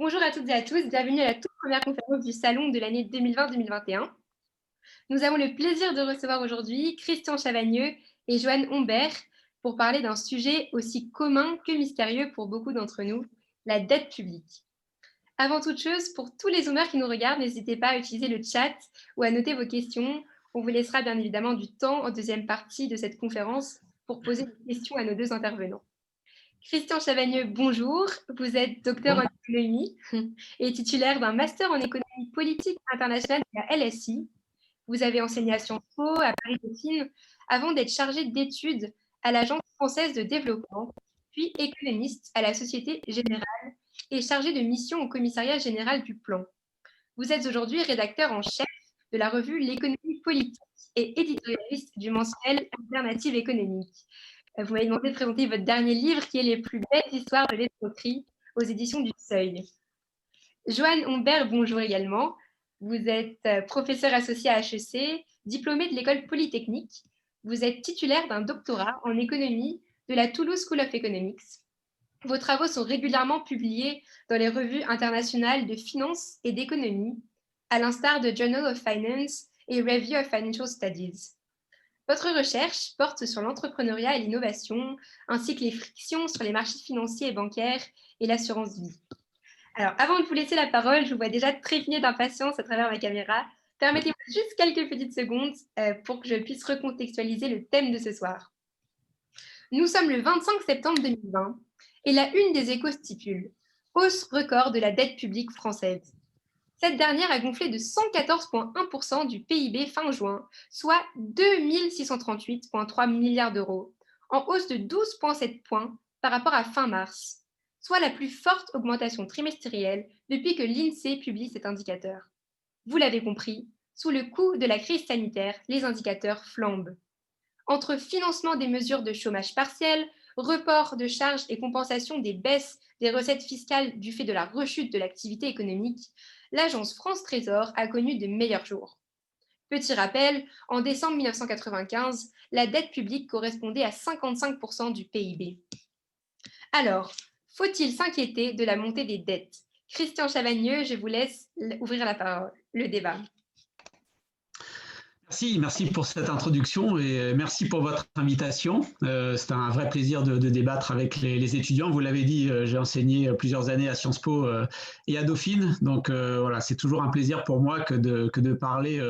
Bonjour à toutes et à tous, bienvenue à la toute première conférence du Salon de l'année 2020-2021. Nous avons le plaisir de recevoir aujourd'hui Christian Chavagneux et Joanne Humbert pour parler d'un sujet aussi commun que mystérieux pour beaucoup d'entre nous, la dette publique. Avant toute chose, pour tous les Zoomers qui nous regardent, n'hésitez pas à utiliser le chat ou à noter vos questions. On vous laissera bien évidemment du temps en deuxième partie de cette conférence pour poser des questions à nos deux intervenants. Christian Chavagneux, bonjour. Vous êtes docteur en économie et titulaire d'un master en économie politique internationale de la LSI. Vous avez enseigné à Sciences Po, à Paris-Dauphine, avant d'être chargé d'études à l'Agence française de développement, puis économiste à la Société Générale et chargé de mission au Commissariat général du Plan. Vous êtes aujourd'hui rédacteur en chef de la revue L'économie politique et éditorialiste du mensuel Alternative économique. Vous m'avez demandé de présenter votre dernier livre qui est Les plus belles histoires de l'escroquerie aux éditions du Seuil. Joanne Humbert, bonjour également. Vous êtes professeur associé à HEC, diplômé de l'école polytechnique. Vous êtes titulaire d'un doctorat en économie de la Toulouse School of Economics. Vos travaux sont régulièrement publiés dans les revues internationales de finance et d'économie, à l'instar de Journal of Finance et Review of Financial Studies. Votre recherche porte sur l'entrepreneuriat et l'innovation, ainsi que les frictions sur les marchés financiers et bancaires et l'assurance vie. Alors, avant de vous laisser la parole, je vous vois déjà trépigner d'impatience à travers ma caméra. Permettez-moi juste quelques petites secondes pour que je puisse recontextualiser le thème de ce soir. Nous sommes le 25 septembre 2020 et la une des Échos stipule « Hausse record de la dette publique française ». Cette dernière a gonflé de 114,1% du PIB fin juin, soit 2 638,3 milliards d'euros, en hausse de 12,7 points par rapport à fin mars, soit la plus forte augmentation trimestrielle depuis que l'INSEE publie cet indicateur. Vous l'avez compris, sous le coup de la crise sanitaire, les indicateurs flambent. Entre financement des mesures de chômage partiel, report de charges et compensation des baisses des recettes fiscales du fait de la rechute de l'activité économique, l'agence France Trésor a connu de meilleurs jours. Petit rappel, en décembre 1995, la dette publique correspondait à 55% du PIB. Alors, faut-il s'inquiéter de la montée des dettes? Christian Chavagneux, je vous laisse ouvrir la parole, le débat. Merci pour cette introduction et merci pour votre invitation. C'est un vrai plaisir de débattre avec les étudiants. Vous l'avez dit, j'ai enseigné plusieurs années à Sciences Po et à Dauphine. Donc voilà, c'est toujours un plaisir pour moi que de parler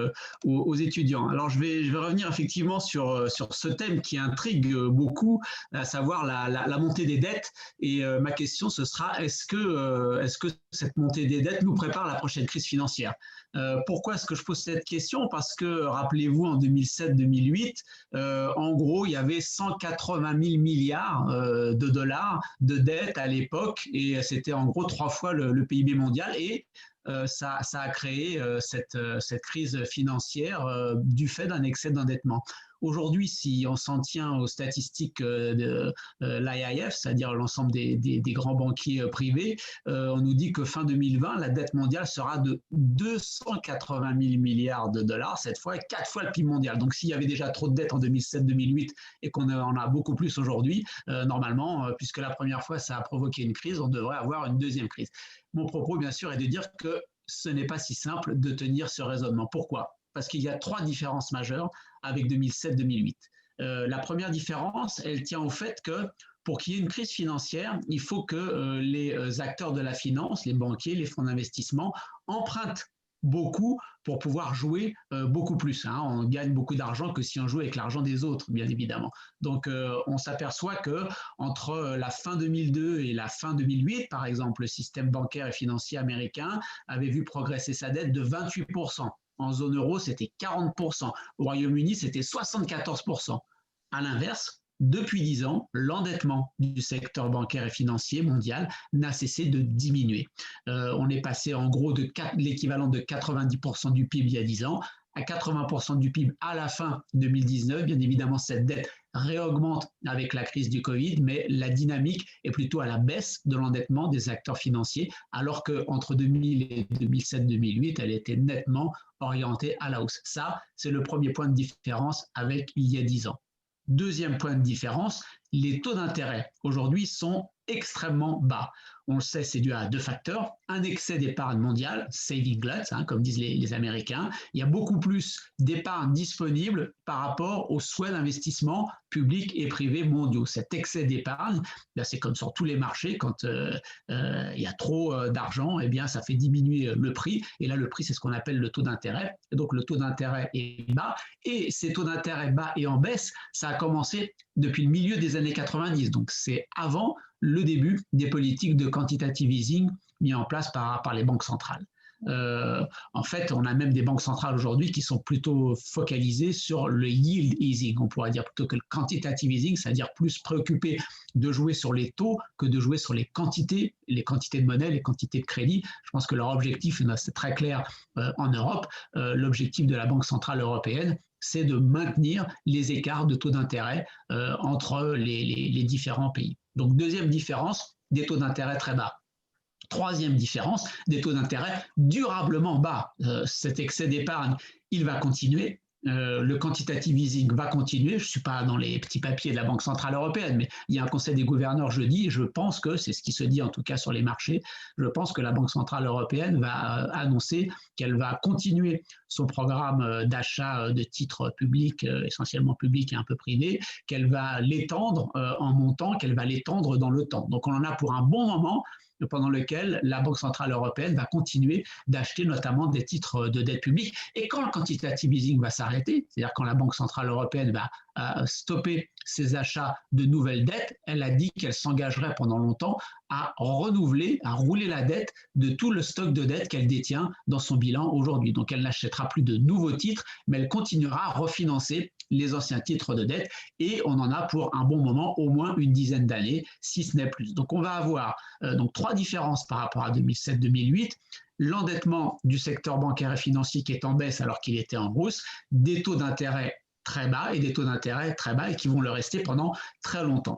aux étudiants. Alors je vais revenir effectivement sur ce thème qui intrigue beaucoup, à savoir la montée des dettes. Et ma question, ce sera, est-ce que cette montée des dettes nous prépare à la prochaine crise financière? Pourquoi est-ce que je pose cette question? Parce que, rappelez-vous, en 2007-2008, en gros, il y avait 180 000 milliards de dollars de dettes à l'époque, et c'était en gros 3 fois le PIB mondial, et ça a créé cette crise financière du fait d'un excès d'endettement. Aujourd'hui, si on s'en tient aux statistiques de l'IIF, c'est-à-dire l'ensemble des grands banquiers privés, on nous dit que fin 2020, la dette mondiale sera de 280 000 milliards de dollars, cette fois 4 fois le PIB mondial. Donc s'il y avait déjà trop de dettes en 2007-2008 et qu'on en a beaucoup plus aujourd'hui, normalement, puisque la première fois ça a provoqué une crise, on devrait avoir une deuxième crise. Mon propos, bien sûr, est de dire que ce n'est pas si simple de tenir ce raisonnement. Pourquoi? Parce qu'il y a 3 différences majeures avec 2007-2008. La première différence, elle tient au fait que pour qu'il y ait une crise financière, il faut que les acteurs de la finance, les banquiers, les fonds d'investissement, empruntent beaucoup pour pouvoir jouer beaucoup plus. On gagne beaucoup d'argent que si on joue avec l'argent des autres, bien évidemment. Donc, on s'aperçoit que entre la fin 2002 et la fin 2008, par exemple, le système bancaire et financier américain avait vu progresser sa dette de 28%. En zone euro, c'était 40%. Au Royaume-Uni, c'était 74%. À l'inverse, depuis 10 ans, l'endettement du secteur bancaire et financier mondial n'a cessé de diminuer. On est passé en gros de l'équivalent de 90% du PIB il y a 10 ans à 80% du PIB à la fin 2019. Bien évidemment, cette dette réaugmente avec la crise du Covid, mais la dynamique est plutôt à la baisse de l'endettement des acteurs financiers, alors qu'entre 2000 et 2007-2008, elle était nettement orientée à la hausse. Ça, c'est le premier point de différence avec il y a 10 ans. Deuxième point de différence, les taux d'intérêt aujourd'hui sont extrêmement bas. On le sait, c'est dû à deux facteurs. Un excès d'épargne mondiale, saving glut, comme disent les Américains. Il y a beaucoup plus d'épargne disponible par rapport aux souhaits d'investissement publics et privés mondiaux. Cet excès d'épargne, c'est comme sur tous les marchés, quand il y a trop d'argent, eh bien, ça fait diminuer le prix. Et là, le prix, c'est ce qu'on appelle le taux d'intérêt. Et donc, le taux d'intérêt est bas. Et ces taux d'intérêt bas et en baisse, ça a commencé depuis le milieu des années 90. Donc, c'est avant le début des politiques de quantitative easing mis en place par les banques centrales. En fait, on a même des banques centrales aujourd'hui qui sont plutôt focalisées sur le yield easing, on pourrait dire, plutôt que le quantitative easing, c'est-à-dire plus préoccupé de jouer sur les taux que de jouer sur les quantités de monnaie, les quantités de crédit. Je pense que leur objectif, c'est très clair en Europe, l'objectif de la Banque centrale européenne, c'est de maintenir les écarts de taux d'intérêt entre les différents pays. Donc, deuxième différence, des taux d'intérêt très bas. Troisième différence, des taux d'intérêt durablement bas. Cet excès d'épargne, il va continuer. Le quantitative easing va continuer. Je ne suis pas dans les petits papiers de la Banque centrale européenne, mais il y a un conseil des gouverneurs jeudi et je pense que, c'est ce qui se dit en tout cas sur les marchés, je pense que la Banque centrale européenne va annoncer qu'elle va continuer son programme d'achat de titres publics, essentiellement publics et un peu privés, qu'elle va l'étendre en montant, qu'elle va l'étendre dans le temps. Donc on en a pour un bon moment pendant lequel la Banque centrale européenne va continuer d'acheter notamment des titres de dette publique. Et quand le quantitative easing va s'arrêter, c'est-à-dire quand la Banque centrale européenne va stopper ses achats de nouvelles dettes, elle a dit qu'elle s'engagerait pendant longtemps à renouveler, à rouler la dette de tout le stock de dettes qu'elle détient dans son bilan aujourd'hui. Donc elle n'achètera plus de nouveaux titres, mais elle continuera à refinancer les anciens titres de dette et on en a pour un bon moment, au moins une dizaine d'années, si ce n'est plus. Donc on va avoir donc trois différences par rapport à 2007-2008. L'endettement du secteur bancaire et financier qui est en baisse alors qu'il était en hausse, des taux d'intérêt très bas et des taux d'intérêt très bas et qui vont le rester pendant très longtemps.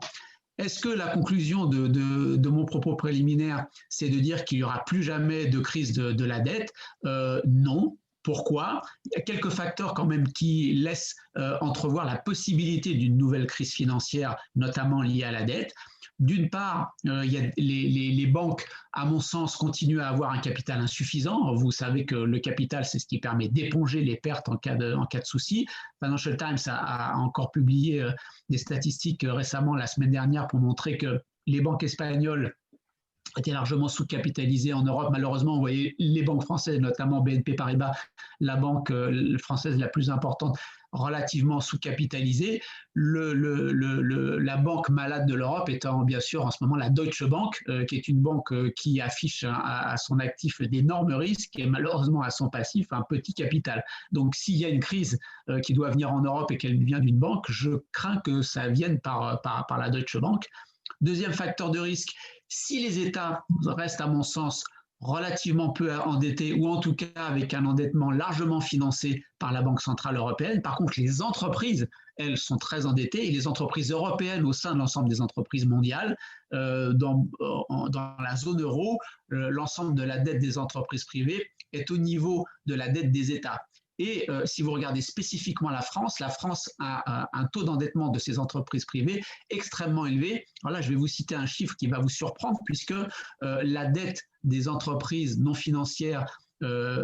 Est-ce que la conclusion de mon propos préliminaire, c'est de dire qu'il n'y aura plus jamais de crise de la dette? Non. Pourquoi? Il y a quelques facteurs quand même qui laissent entrevoir la possibilité d'une nouvelle crise financière, notamment liée à la dette. D'une part, il y a les banques, à mon sens, continuent à avoir un capital insuffisant. Vous savez que le capital, c'est ce qui permet d'éponger les pertes en cas de souci. Financial Times a encore publié des statistiques récemment, la semaine dernière, pour montrer que les banques espagnoles étaient largement sous-capitalisées en Europe. Malheureusement, vous voyez les banques françaises, notamment BNP Paribas, la banque française la plus importante, relativement sous-capitalisée. La banque malade de l'Europe étant bien sûr en ce moment la Deutsche Bank, qui est une banque qui affiche à son actif d'énormes risques et malheureusement à son passif un petit capital. Donc s'il y a une crise qui doit venir en Europe et qu'elle vient d'une banque, je crains que ça vienne par la Deutsche Bank. Deuxième facteur de risque, si les États restent, à mon sens, relativement peu endettés ou en tout cas avec un endettement largement financé par la Banque centrale européenne, par contre, les entreprises, elles, sont très endettées et les entreprises européennes au sein de l'ensemble des entreprises mondiales, dans la zone euro, l'ensemble de la dette des entreprises privées est au niveau de la dette des États. Et si vous regardez spécifiquement la France a un taux d'endettement de ses entreprises privées extrêmement élevé. Alors là, je vais vous citer un chiffre qui va vous surprendre puisque la dette des entreprises non financières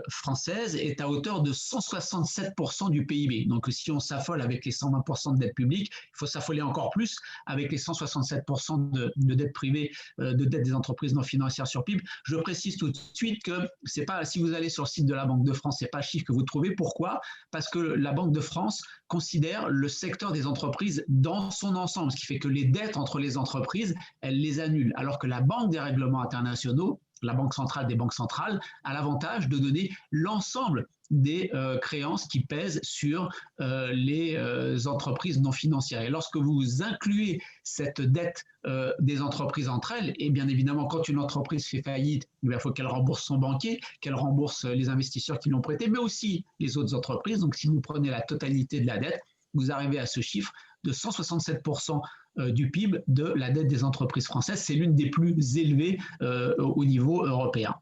françaises est à hauteur de 167% du PIB. Donc si on s'affole avec les 120% de dette publique, il faut s'affoler encore plus avec les 167% de dette privée, de dette des entreprises non financières sur PIB. Je précise tout de suite que c'est pas, si vous allez sur le site de la Banque de France, c'est pas le chiffre que vous trouvez. Pourquoi? Parce que la Banque de France considère le secteur des entreprises dans son ensemble, ce qui fait que les dettes entre les entreprises, elle les annule, alors que la Banque des règlements internationaux, la Banque centrale des banques centrales, a l'avantage de donner l'ensemble des créances qui pèsent sur les entreprises non financières. Et lorsque vous incluez cette dette des entreprises entre elles, et bien évidemment, quand une entreprise fait faillite, il faut qu'elle rembourse son banquier, qu'elle rembourse les investisseurs qui l'ont prêté, mais aussi les autres entreprises. Donc si vous prenez la totalité de la dette, vous arrivez à ce chiffre de 167% du PIB de la dette des entreprises françaises. C'est l'une des plus élevées au niveau européen.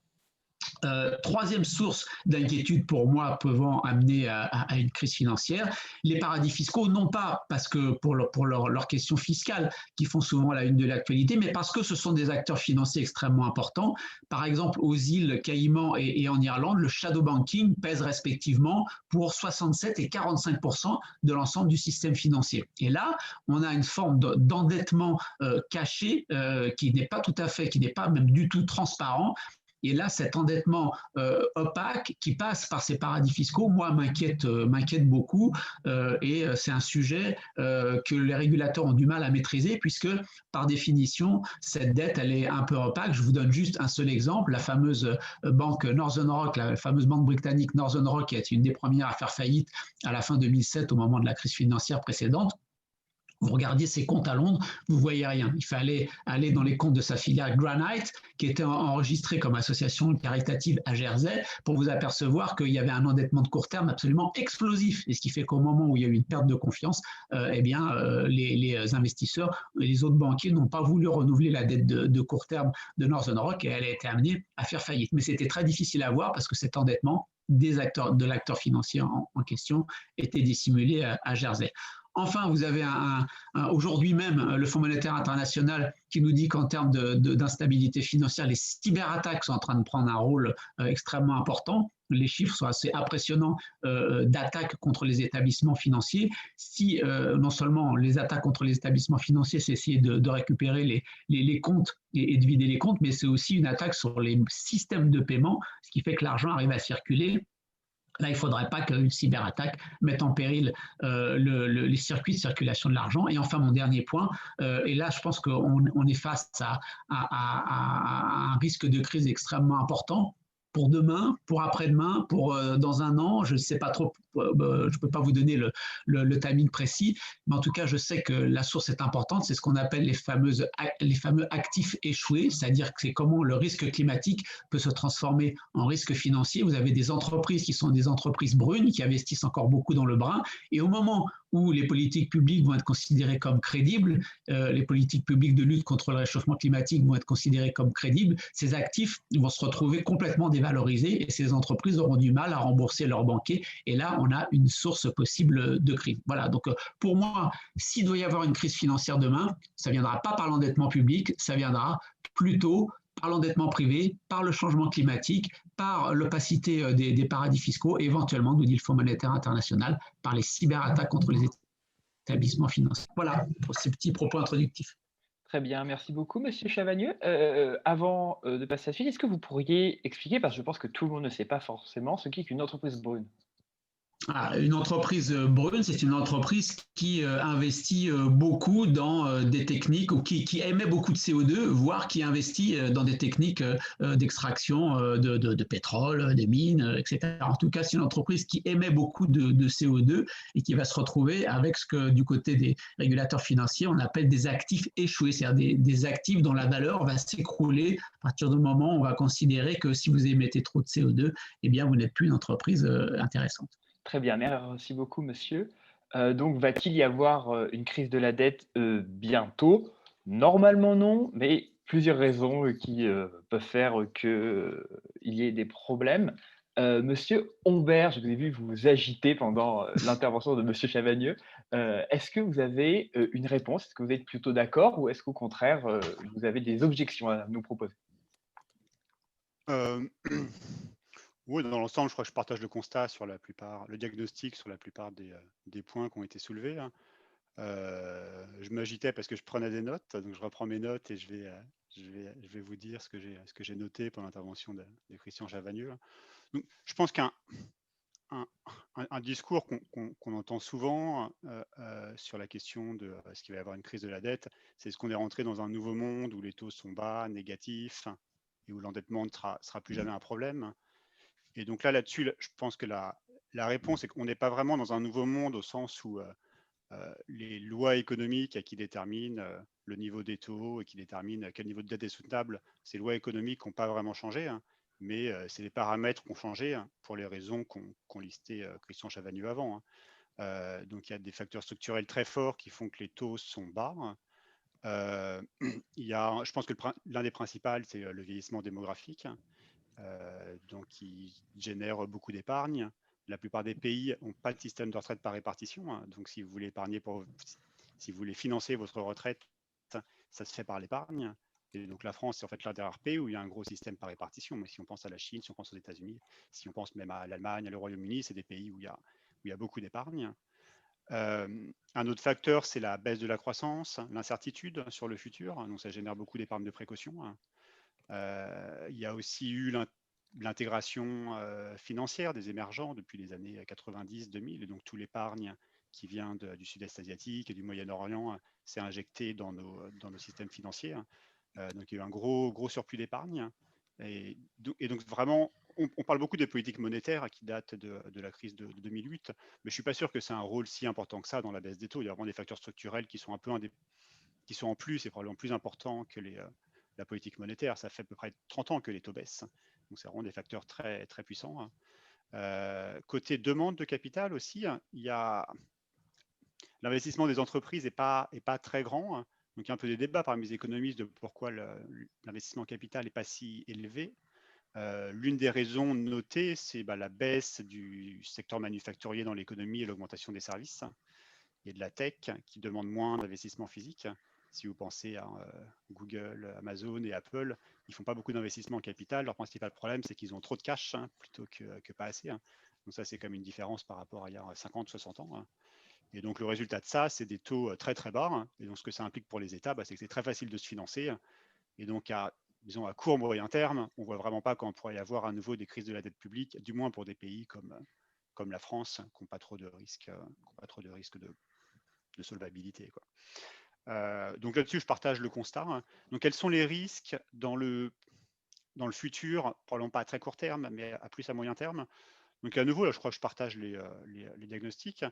Troisième source d'inquiétude pour moi pouvant amener à une crise financière, les paradis fiscaux, non pas parce que pour leurs questions fiscales qui font souvent la une de l'actualité, mais parce que ce sont des acteurs financiers extrêmement importants. Par exemple, aux îles Caïmans et en Irlande, le shadow banking pèse respectivement pour 67 et 45% de l'ensemble du système financier. Et là, on a une forme d'endettement caché qui n'est pas tout à fait, qui n'est pas même du tout transparent. Et là, cet endettement opaque qui passe par ces paradis fiscaux, moi, m'inquiète beaucoup. Et c'est un sujet que les régulateurs ont du mal à maîtriser, puisque, par définition, cette dette, elle est un peu opaque. Je vous donne juste un seul exemple. La fameuse banque Northern Rock, la fameuse banque britannique Northern Rock, qui a été une des premières à faire faillite à la fin 2007, au moment de la crise financière précédente. Vous regardiez ses comptes à Londres, vous voyez rien. Il fallait aller dans les comptes de sa filiale Granite, qui était enregistrée comme association caritative à Jersey, pour vous apercevoir qu'il y avait un endettement de court terme absolument explosif. Et ce qui fait qu'au moment où il y a eu une perte de confiance, les investisseurs et les autres banquiers n'ont pas voulu renouveler la dette de court terme de Northern Rock et elle a été amenée à faire faillite. Mais c'était très difficile à voir parce que cet endettement de l'acteur financier en question était dissimulé à Jersey. Enfin, vous avez aujourd'hui même le Fonds monétaire international qui nous dit qu'en termes d'instabilité financière, les cyberattaques sont en train de prendre un rôle extrêmement important. Les chiffres sont assez impressionnants d'attaques contre les établissements financiers. Si non seulement les attaques contre les établissements financiers, c'est essayer de récupérer les comptes et de vider les comptes, mais c'est aussi une attaque sur les systèmes de paiement, ce qui fait que l'argent arrive à circuler. Là, il ne faudrait pas qu'une cyberattaque mette en péril les circuits de circulation de l'argent. Et enfin, mon dernier point, et là, je pense qu'on est face à un risque de crise extrêmement important pour demain, pour après-demain, pour dans un an, je ne sais pas trop, je ne peux pas vous donner le timing précis, mais en tout cas, je sais que la source est importante, c'est ce qu'on appelle les fameux actifs échoués, c'est-à-dire que c'est comment le risque climatique peut se transformer en risque financier. Vous avez des entreprises qui sont des entreprises brunes, qui investissent encore beaucoup dans le brun, et au moment où les politiques publiques vont être considérées comme crédibles, les politiques publiques de lutte contre le réchauffement climatique vont être considérées comme crédibles, ces actifs vont se retrouver complètement dévalorisés et ces entreprises auront du mal à rembourser leurs banquiers. Et là, on a une source possible de crise. Voilà, donc pour moi, s'il doit y avoir une crise financière demain, ça ne viendra pas par l'endettement public, ça viendra plutôt par l'endettement privé, par le changement climatique, par l'opacité des paradis fiscaux, et éventuellement, nous dit le Fonds monétaire international, par les cyberattaques contre les établissements financiers. Voilà pour ces petits propos introductifs. Très bien, merci beaucoup, Monsieur Chavagneux. Avant de passer à la suite, est-ce que vous pourriez expliquer, parce que je pense que tout le monde ne sait pas forcément, ce qu'est une entreprise brune? Une entreprise brune, c'est une entreprise qui investit beaucoup dans des techniques ou qui émet beaucoup de CO2, voire qui investit dans des techniques d'extraction de pétrole, des mines, etc. En tout cas, c'est une entreprise qui émet beaucoup de CO2 et qui va se retrouver avec ce que du côté des régulateurs financiers, on appelle des actifs échoués, c'est-à-dire des actifs dont la valeur va s'écrouler à partir du moment où on va considérer que si vous émettez trop de CO2, eh bien, vous n'êtes plus une entreprise intéressante. Très bien, merci beaucoup, monsieur. Donc, va-t-il y avoir une crise de la dette bientôt? Normalement, non, mais plusieurs raisons qui peuvent faire qu'il y ait des problèmes. Monsieur Humbert, je vous ai vu vous agiter pendant l'intervention de monsieur Chavagneux. Est-ce que vous avez une réponse? Est-ce que vous êtes plutôt d'accord ou est-ce qu'au contraire, vous avez des objections à nous proposer? Euh, Oui, dans l'ensemble, je crois que je partage le constat sur la plupart, le diagnostic sur la plupart des points qui ont été soulevés, hein. Je m'agitais parce que je prenais des notes, donc je reprends mes notes et je vais vous dire ce que j'ai noté pour l'intervention de Christian Chavagneux, hein. Donc, je pense qu'un un discours qu'on entend souvent sur la question de est-ce qu'il va y avoir une crise de la dette, c'est est-ce qu'on est rentré dans un nouveau monde où les taux sont bas, négatifs, et où l'endettement ne sera plus jamais un problème. Et donc là-dessus, je pense que la réponse est qu'on n'est pas vraiment dans un nouveau monde au sens où les lois économiques qui déterminent le niveau des taux et qui déterminent quel niveau de dette est soutenable, ces lois économiques n'ont pas vraiment changé, hein, mais c'est les paramètres qui ont changé, hein, pour les raisons qu'ont listé Christian Chavagneux avant, hein. Donc il y a des facteurs structurels très forts qui font que les taux sont bas, hein. Il y a, je pense que l'un des principaux, c'est le vieillissement démographique, hein. donc qui génèrent beaucoup d'épargne. La plupart des pays n'ont pas de système de retraite par répartition, hein. Donc si vous voulez épargner si vous voulez financer votre retraite, ça se fait par l'épargne. Et donc la France, c'est en fait l'un des rares pays où il y a un gros système par répartition. Mais si on pense à la Chine, si on pense aux États-Unis, si on pense même à l'Allemagne, au Royaume-Uni, c'est des pays où il y a beaucoup d'épargne. Un autre facteur, c'est la baisse de la croissance, l'incertitude sur le futur. Donc ça génère beaucoup d'épargne de précaution. Il y a aussi eu l'intégration financière des émergents depuis les années 90-2000. Et donc tout l'épargne qui vient du sud-est asiatique et du Moyen-Orient s'est injecté dans nos systèmes financiers. Donc il y a eu un gros surplus d'épargne. Et donc vraiment, on parle beaucoup des politiques monétaires qui datent de la crise de 2008, mais je ne suis pas sûr que c'est un rôle si important que ça dans la baisse des taux. Il y a vraiment des facteurs structurels qui sont qui sont en plus et probablement plus importants que la politique monétaire. Ça fait à peu près 30 ans que les taux baissent. Donc c'est vraiment des facteurs très, très puissants. Côté demande de capital aussi, il y a l'investissement des entreprises n'est pas très grand. Donc il y a un peu des débats parmi les économistes de pourquoi l'investissement capital n'est pas si élevé. L'une des raisons notées, c'est la baisse du secteur manufacturier dans l'économie et l'augmentation des services et de la tech qui demande moins d'investissement physique. Si vous pensez à Google, Amazon et Apple, ils ne font pas beaucoup d'investissement en capital. Leur principal problème, c'est qu'ils ont trop de cash plutôt que pas assez. Donc ça, c'est comme une différence par rapport à il y a 50, 60 ans. Et donc le résultat de ça, c'est des taux très très bas. Et donc ce que ça implique pour les États, c'est que c'est très facile de se financer. Et donc disons à court moyen terme, on ne voit vraiment pas quand on pourrait y avoir à nouveau des crises de la dette publique, du moins pour des pays comme la France, qui n'ont pas trop de risques de solvabilité, quoi. Donc là-dessus, je partage le constat. Donc quels sont les risques dans le futur, probablement pas à très court terme, mais à plus à moyen terme? Donc à nouveau, là, je crois que je partage les diagnostics.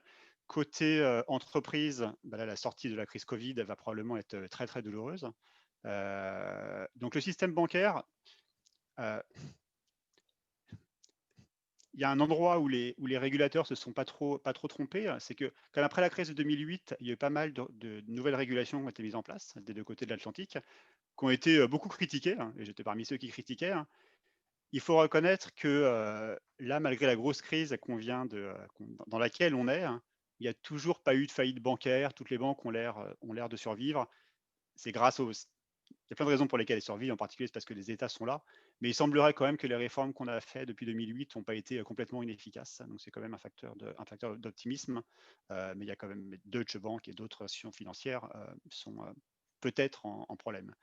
Côté entreprise, là, la sortie de la crise Covid, elle va probablement être très très douloureuse. Donc le système bancaire, il y a un endroit où les régulateurs se sont pas trop trompés, c'est que quand après la crise de 2008, il y a eu pas mal de nouvelles régulations qui ont été mises en place des deux côtés de l'Atlantique, qui ont été beaucoup critiquées, et j'étais parmi ceux qui critiquaient. Il faut reconnaître que là, malgré la grosse crise dans laquelle on est, il n'y a toujours pas eu de faillite bancaire. Toutes les banques ont l'air de survivre. C'est grâce aux... Il y a plein de raisons pour lesquelles elles survivent, en particulier c'est parce que les États sont là. Mais il semblerait quand même que les réformes qu'on a faites depuis 2008 n'ont pas été complètement inefficaces. Donc c'est quand même un facteur d'optimisme. Mais il y a quand même Deutsche Bank et d'autres institutions financières sont peut-être en problème.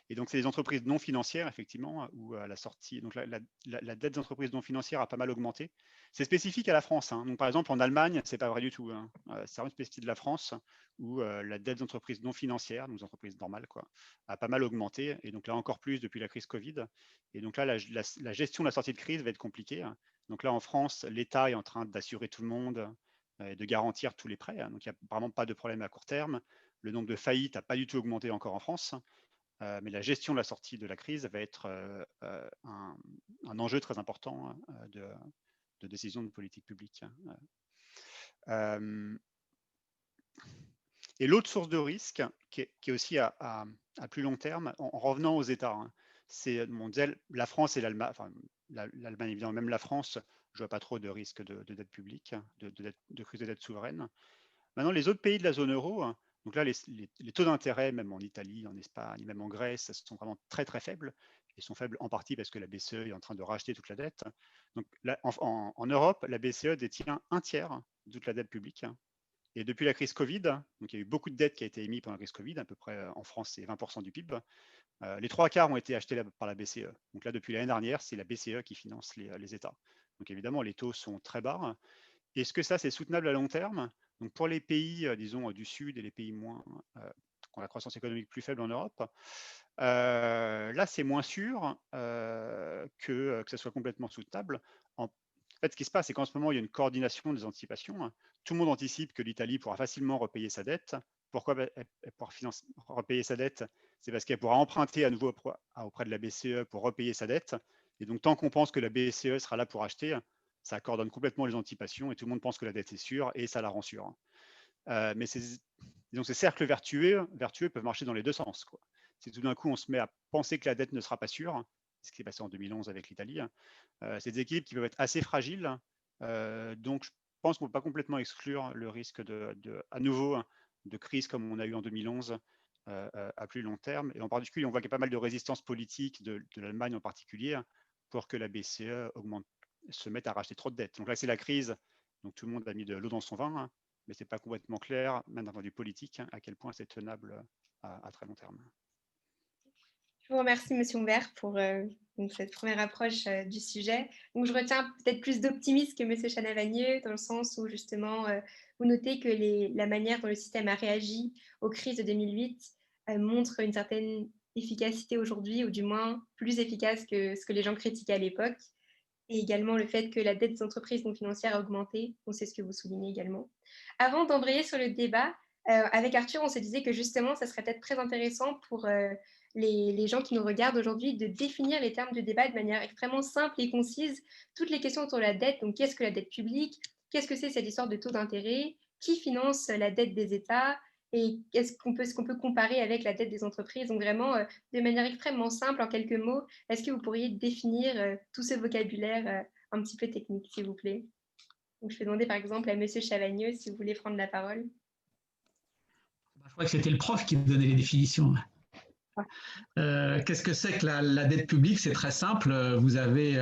Et donc, c'est les entreprises non financières, effectivement, où la sortie, donc la dette des entreprises non financières a pas mal augmenté. C'est spécifique à la France. Donc, par exemple, en Allemagne, c'est pas vrai du tout. C'est vraiment spécifique de la France, où la dette des entreprises non financières, donc des entreprises normales, a pas mal augmenté. Et donc là, encore plus depuis la crise Covid. Et donc là, la gestion de la sortie de crise va être compliquée. Donc là, en France, l'État est en train d'assurer tout le monde et de garantir tous les prêts. Donc, il n'y a vraiment pas de problème à court terme. Le nombre de faillites n'a pas du tout augmenté encore en France. Mais la gestion de la sortie de la crise va être un enjeu très important de décision de politique publique. Et l'autre source de risque, qui est aussi à plus long terme, en revenant aux États, c'est la France et l'Allemagne, enfin l'Allemagne évidemment, même la France, je ne vois pas trop de risque de dette publique, de crise de dette souveraine. Maintenant, les autres pays de la zone euro, donc là, les taux d'intérêt, même en Italie, en Espagne, même en Grèce, sont vraiment très très faibles. Ils sont faibles en partie parce que la BCE est en train de racheter toute la dette. Donc là, en Europe, la BCE détient un tiers de toute la dette publique. Et depuis la crise Covid, donc il y a eu beaucoup de dettes qui a été émises pendant la crise Covid, à peu près en France, c'est 20% du PIB. Les 3/4 ont été achetés par la BCE. Donc là, depuis l'année dernière, c'est la BCE qui finance les États. Donc évidemment, les taux sont très bas. Est-ce que ça, c'est soutenable à long terme? Donc pour les pays, disons, du Sud et les pays qui ont la croissance économique plus faible en Europe, là, c'est moins sûr que ce soit complètement soutenable. En fait, ce qui se passe, c'est qu'en ce moment, il y a une coordination des anticipations. Tout le monde anticipe que l'Italie pourra facilement repayer sa dette. Pourquoi elle pourra repayer sa dette? C'est parce qu'elle pourra emprunter à nouveau auprès de la BCE pour repayer sa dette. Et donc, tant qu'on pense que la BCE sera là pour acheter, ça coordonne complètement les anticipations et tout le monde pense que la dette est sûre et ça la rend sûre. Mais ces cercles vertueux peuvent marcher dans les deux sens, quoi. si tout d'un coup on se met à penser que la dette ne sera pas sûre, ce qui s'est passé en 2011 avec l'Italie, c'est des équilibres qui peuvent être assez fragiles. Donc, je pense qu'on ne peut pas complètement exclure le risque à nouveau de crise comme on a eu en 2011 à plus long terme. Et en particulier, on voit qu'il y a pas mal de résistance politique de l'Allemagne en particulier pour que la BCE se mette à racheter trop de dettes. Donc là, c'est la crise. Donc tout le monde a mis de l'eau dans son vin, mais ce n'est pas complètement clair, même d'un point de vue politique, à quel point c'est tenable à très long terme. Je vous remercie, Monsieur Humbert, pour donc cette première approche du sujet. Donc, je retiens peut-être plus d'optimisme que Monsieur Chanavagneux, dans le sens où, justement, vous notez que la manière dont le système a réagi aux crises de 2008 montre une certaine efficacité aujourd'hui, ou du moins plus efficace que ce que les gens critiquaient à l'époque. Et également le fait que la dette des entreprises non financières a augmenté. Donc, c'est ce que vous soulignez également. Avant d'embrayer sur le débat, avec Arthur, on se disait que justement, ça serait peut-être très intéressant pour les gens qui nous regardent aujourd'hui de définir les termes du débat de manière extrêmement simple et concise. Toutes les questions autour de la dette, donc qu'est-ce que la dette publique? Qu'est-ce que c'est cette histoire de taux d'intérêt? Qui finance la dette des États? Et ce qu'on peut comparer avec la dette des entreprises? Donc vraiment, de manière extrêmement simple, en quelques mots, est-ce que vous pourriez définir tout ce vocabulaire un petit peu technique, s'il vous plaît? Donc, je vais demander par exemple à Monsieur Chavagneux si vous voulez prendre la parole. Je crois que c'était le prof qui donnait les définitions. Qu'est-ce que c'est que la dette publique? C'est très simple. Vous avez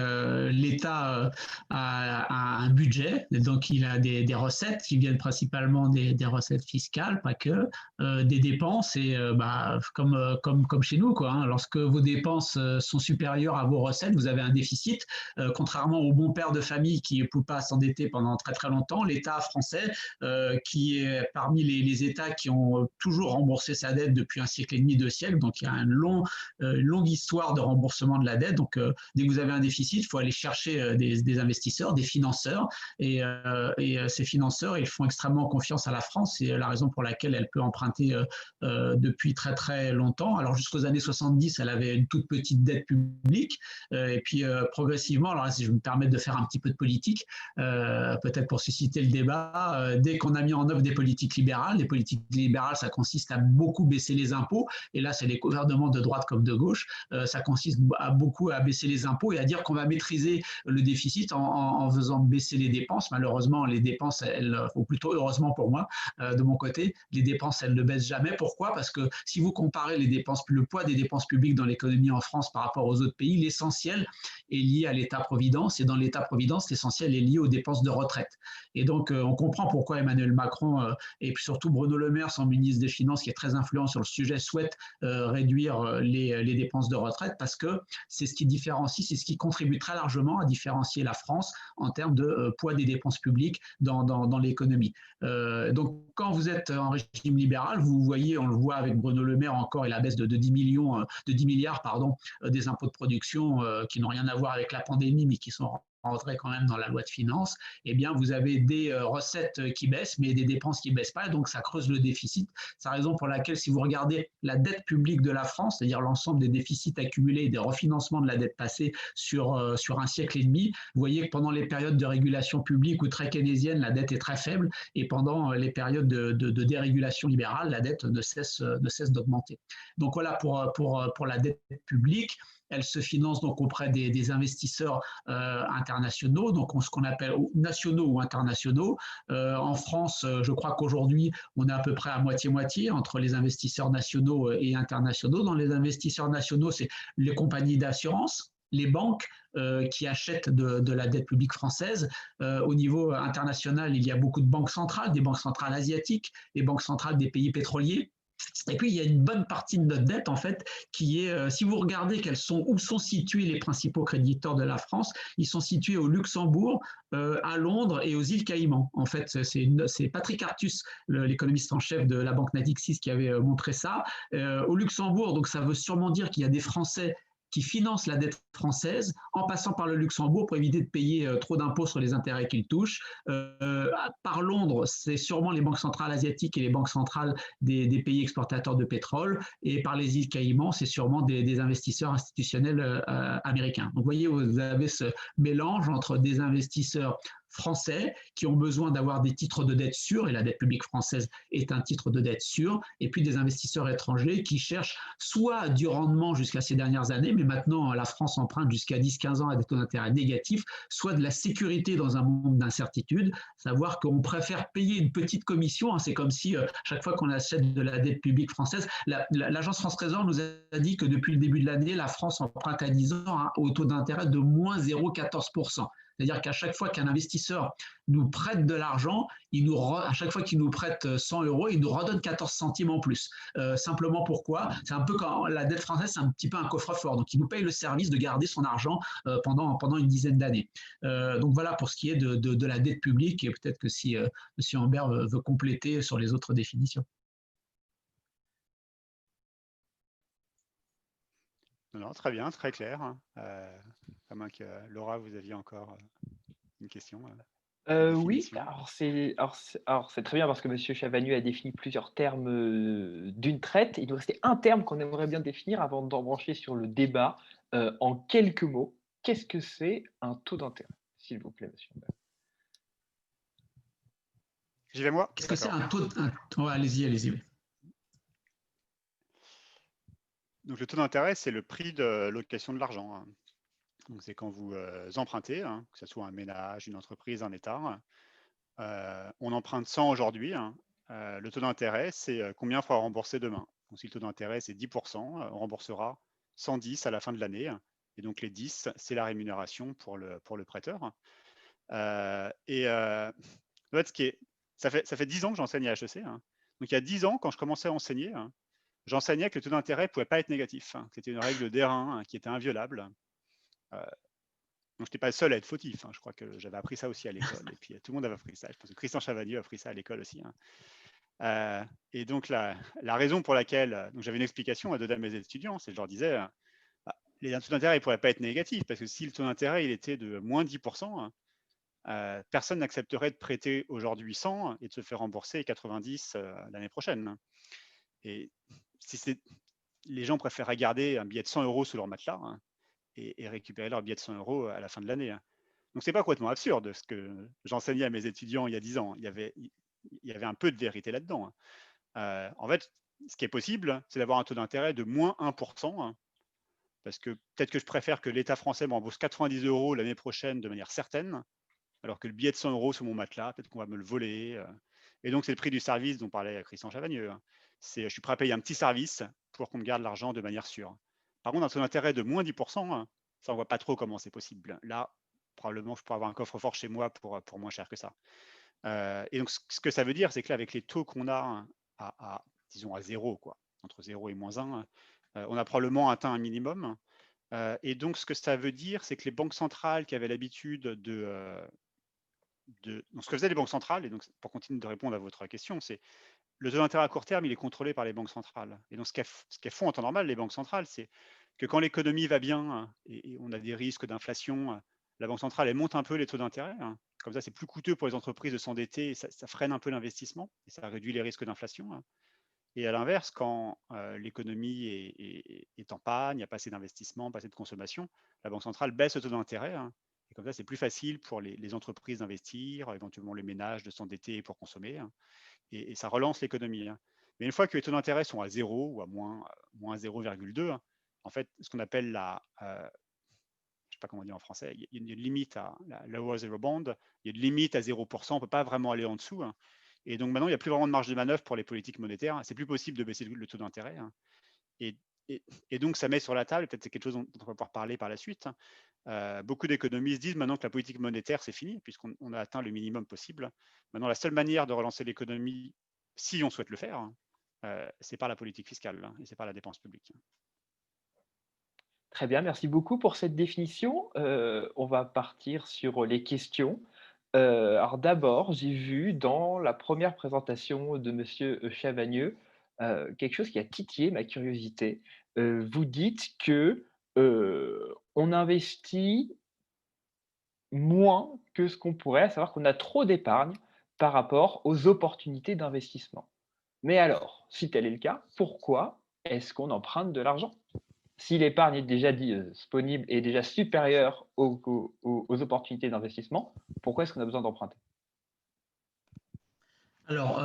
l'État a un budget, donc il a des recettes qui viennent principalement des recettes fiscales, pas que, des dépenses et comme chez nous, quoi. Lorsque vos dépenses sont supérieures à vos recettes, vous avez un déficit. Contrairement au bon père de famille qui ne peut pas s'endetter pendant très très longtemps, l'État français, qui est parmi les États qui ont toujours remboursé sa dette depuis un siècle et demi, 2 siècles, donc il y a une longue histoire de remboursement de la dette. Donc, dès que vous avez un déficit, il faut aller chercher des investisseurs, des financeurs. Et ces financeurs, ils font extrêmement confiance à la France. C'est la raison pour laquelle elle peut emprunter depuis très, très longtemps. Alors, jusqu'aux années 70, elle avait une toute petite dette publique. Et puis, progressivement, alors si je me permets de faire un petit peu de politique, peut-être pour susciter le débat, dès qu'on a mis en œuvre des politiques libérales, ça consiste à beaucoup baisser les impôts. Et là, c'est les gouvernements de droite comme de gauche, ça consiste beaucoup à baisser les impôts et à dire qu'on va maîtriser le déficit en faisant baisser les dépenses. Malheureusement, les dépenses, ou plutôt heureusement pour moi, de mon côté, les dépenses, elles ne baissent jamais. Pourquoi? Parce que si vous comparez le poids des dépenses publiques dans l'économie en France par rapport aux autres pays, l'essentiel est lié à l'État-providence. Et dans l'État-providence, l'essentiel est lié aux dépenses de retraite. Et donc, on comprend pourquoi Emmanuel Macron et puis surtout Bruno Le Maire, son ministre des Finances, qui est très influent sur le sujet, souhaite réduire les dépenses de retraite parce que c'est ce qui différencie, c'est ce qui contribue très largement à différencier la France en termes de poids des dépenses publiques dans l'économie. Donc, quand vous êtes en régime libéral, vous voyez, on le voit avec Bruno Le Maire encore et la baisse de 10 milliards des impôts de production qui n'ont rien à voir avec la pandémie, mais qui sont rentrés quand même dans la loi de finances, eh bien, vous avez des recettes qui baissent, mais des dépenses qui ne baissent pas, donc ça creuse le déficit. C'est la raison pour laquelle, si vous regardez la dette publique de la France, c'est-à-dire l'ensemble des déficits accumulés et des refinancements de la dette passée sur un siècle et demi, vous voyez que pendant les périodes de régulation publique ou très keynésienne, la dette est très faible, et pendant les périodes de dérégulation libérale, la dette ne cesse d'augmenter. Donc voilà pour la dette publique. Elle se finance donc auprès des investisseurs internationaux, donc ce qu'on appelle nationaux ou internationaux. En France, je crois qu'aujourd'hui, on est à peu près à moitié-moitié entre les investisseurs nationaux et internationaux. Dans les investisseurs nationaux, c'est les compagnies d'assurance, les banques qui achètent de la dette publique française. Au niveau international, il y a beaucoup de banques centrales, des banques centrales asiatiques, des banques centrales des pays pétroliers. Et puis, il y a une bonne partie de notre dette, en fait, qui est, si vous regardez où sont situés les principaux créditeurs de la France, ils sont situés au Luxembourg, à Londres et aux îles Caïmans. En fait, c'est Patrick Artus, l'économiste en chef de la banque Natixis, qui avait montré ça. Au Luxembourg, donc ça veut sûrement dire qu'il y a des Français qui financent la dette française en passant par le Luxembourg pour éviter de payer trop d'impôts sur les intérêts qu'ils touchent. Par Londres, c'est sûrement les banques centrales asiatiques et les banques centrales des pays exportateurs de pétrole. Et par les îles Caïmans, c'est sûrement des investisseurs institutionnels américains. Donc, vous voyez, vous avez ce mélange entre des investisseurs français qui ont besoin d'avoir des titres de dette sûrs, et la dette publique française est un titre de dette sûr, et puis des investisseurs étrangers qui cherchent soit du rendement jusqu'à ces dernières années, mais maintenant la France emprunte jusqu'à 10-15 ans à des taux d'intérêt négatifs, soit de la sécurité dans un monde d'incertitude, savoir qu'on préfère payer une petite commission, c'est comme si chaque fois qu'on achète de la dette publique française, l'agence France Trésor nous a dit que depuis le début de l'année, la France emprunte à 10 ans au taux d'intérêt de moins 0,14%. C'est-à-dire qu'à chaque fois qu'un investisseur nous prête de l'argent, à chaque fois qu'il nous prête 100 euros, il nous redonne 14 centimes en plus. Simplement pourquoi? C'est un peu quand la dette française, c'est un petit peu un coffre-fort. Donc, il nous paye le service de garder son argent pendant une dizaine d'années. Donc, voilà pour ce qui est de la dette publique. Et peut-être que si M. Ambert veut compléter sur les autres définitions. Non, très bien, très clair. À moins que Laura, vous aviez encore une question. Oui, alors c'est très bien parce que M. Chavagneux a défini plusieurs termes d'une traite. Il nous restait un terme qu'on aimerait bien définir avant d'embrancher sur le débat. En quelques mots, qu'est-ce que c'est un taux d'intérêt, s'il vous plaît, M. Ambert? J'y vais moi. Qu'est-ce que c'est un taux allez-y. Donc le taux d'intérêt, c'est le prix de location de l'argent. Donc c'est quand vous empruntez, que ce soit un ménage, une entreprise, un État. On emprunte 100 aujourd'hui. Le taux d'intérêt, c'est combien il faudra rembourser demain. Donc si le taux d'intérêt, c'est 10%, on remboursera 110 à la fin de l'année. Et donc les 10, c'est la rémunération pour le prêteur. En fait, ça fait 10 ans que j'enseigne à HEC. Donc il y a 10 ans, quand je commençais à enseigner, j'enseignais que le taux d'intérêt ne pouvait pas être négatif. C'était une règle d'airain qui était inviolable. Donc je n'étais pas le seul à être fautif. Je crois que j'avais appris ça aussi à l'école. Et puis tout le monde avait appris ça. Je pense que Christian Chavagneux a appris ça à l'école aussi. Et donc la raison pour laquelle j'avais une explication à donner à mes étudiants, c'est que je leur disais les taux d'intérêt ne pourraient pas être négatifs parce que si le taux d'intérêt il était de moins 10%, personne n'accepterait de prêter aujourd'hui 100 et de se faire rembourser 90 l'année prochaine. Et les gens préfèrent garder un billet de 100 euros sous leur matelas et récupérer leur billet de 100 euros à la fin de l'année. Donc c'est pas complètement absurde ce que j'enseignais à mes étudiants il y a 10 ans. Il y avait un peu de vérité là-dedans. En fait, ce qui est possible, c'est d'avoir un taux d'intérêt de moins 1%, parce que peut-être que je préfère que l'État français me rembourse 90 euros l'année prochaine de manière certaine, alors que le billet de 100 euros sur mon matelas, peut-être qu'on va me le voler. Et donc c'est le prix du service dont parlait Christian Chavagneux. Je suis prêt à payer un petit service pour qu'on me garde l'argent de manière sûre. Par contre, un taux d'intérêt de moins 10%, ça, on ne voit pas trop comment c'est possible. Là, probablement, je pourrais avoir un coffre-fort chez moi pour moins cher que ça. Et donc, ce que ça veut dire, c'est que là, avec les taux qu'on a disons, à zéro, quoi, entre 0 et moins 1, on a probablement atteint un minimum. Et donc, ce que ça veut dire, c'est que les banques centrales qui avaient l'habitude donc, ce que faisaient les banques centrales, et donc pour continuer de répondre à votre question, c'est le taux d'intérêt à court terme, il est contrôlé par les banques centrales. Et donc, ce qu'elles font en temps normal, les banques centrales, c'est que quand l'économie va bien et on a des risques d'inflation, la banque centrale, elle monte un peu les taux d'intérêt. Comme ça, c'est plus coûteux pour les entreprises de s'endetter et ça freine un peu l'investissement et ça réduit les risques d'inflation. Et à l'inverse, quand l'économie est en panne, il n'y a pas assez d'investissement, pas assez de consommation, la banque centrale baisse le taux d'intérêt. Et comme ça, c'est plus facile pour les entreprises d'investir, éventuellement les ménages de s'endetter pour consommer. Et ça relance l'économie. Mais une fois que les taux d'intérêt sont à 0 ou à moins 0,2, en fait, ce qu'on appelle je ne sais pas comment on dit en français, il y a une limite à la lower zero bond, il y a une limite à 0%, on ne peut pas vraiment aller en dessous. Et donc maintenant, il n'y a plus vraiment de marge de manœuvre pour les politiques monétaires. C'est plus possible de baisser le taux d'intérêt. Et donc, ça met sur la table, peut-être c'est quelque chose dont on va pouvoir parler par la suite. Beaucoup d'économistes disent maintenant que la politique monétaire, c'est fini, puisqu'on a atteint le minimum possible. Maintenant, la seule manière de relancer l'économie, si on souhaite le faire, c'est par la politique fiscale et c'est par la dépense publique. Très bien, merci beaucoup pour cette définition. On va partir sur les questions. Alors d'abord, j'ai vu dans la première présentation de Monsieur Chavagneux quelque chose qui a titillé ma curiosité. Vous dites que on investit moins que ce qu'on pourrait, à savoir qu'on a trop d'épargne par rapport aux opportunités d'investissement. Mais alors, si tel est le cas, pourquoi est-ce qu'on emprunte de l'argent? si l'épargne est déjà disponible et déjà supérieure aux opportunités d'investissement, pourquoi est-ce qu'on a besoin d'emprunter? Alors,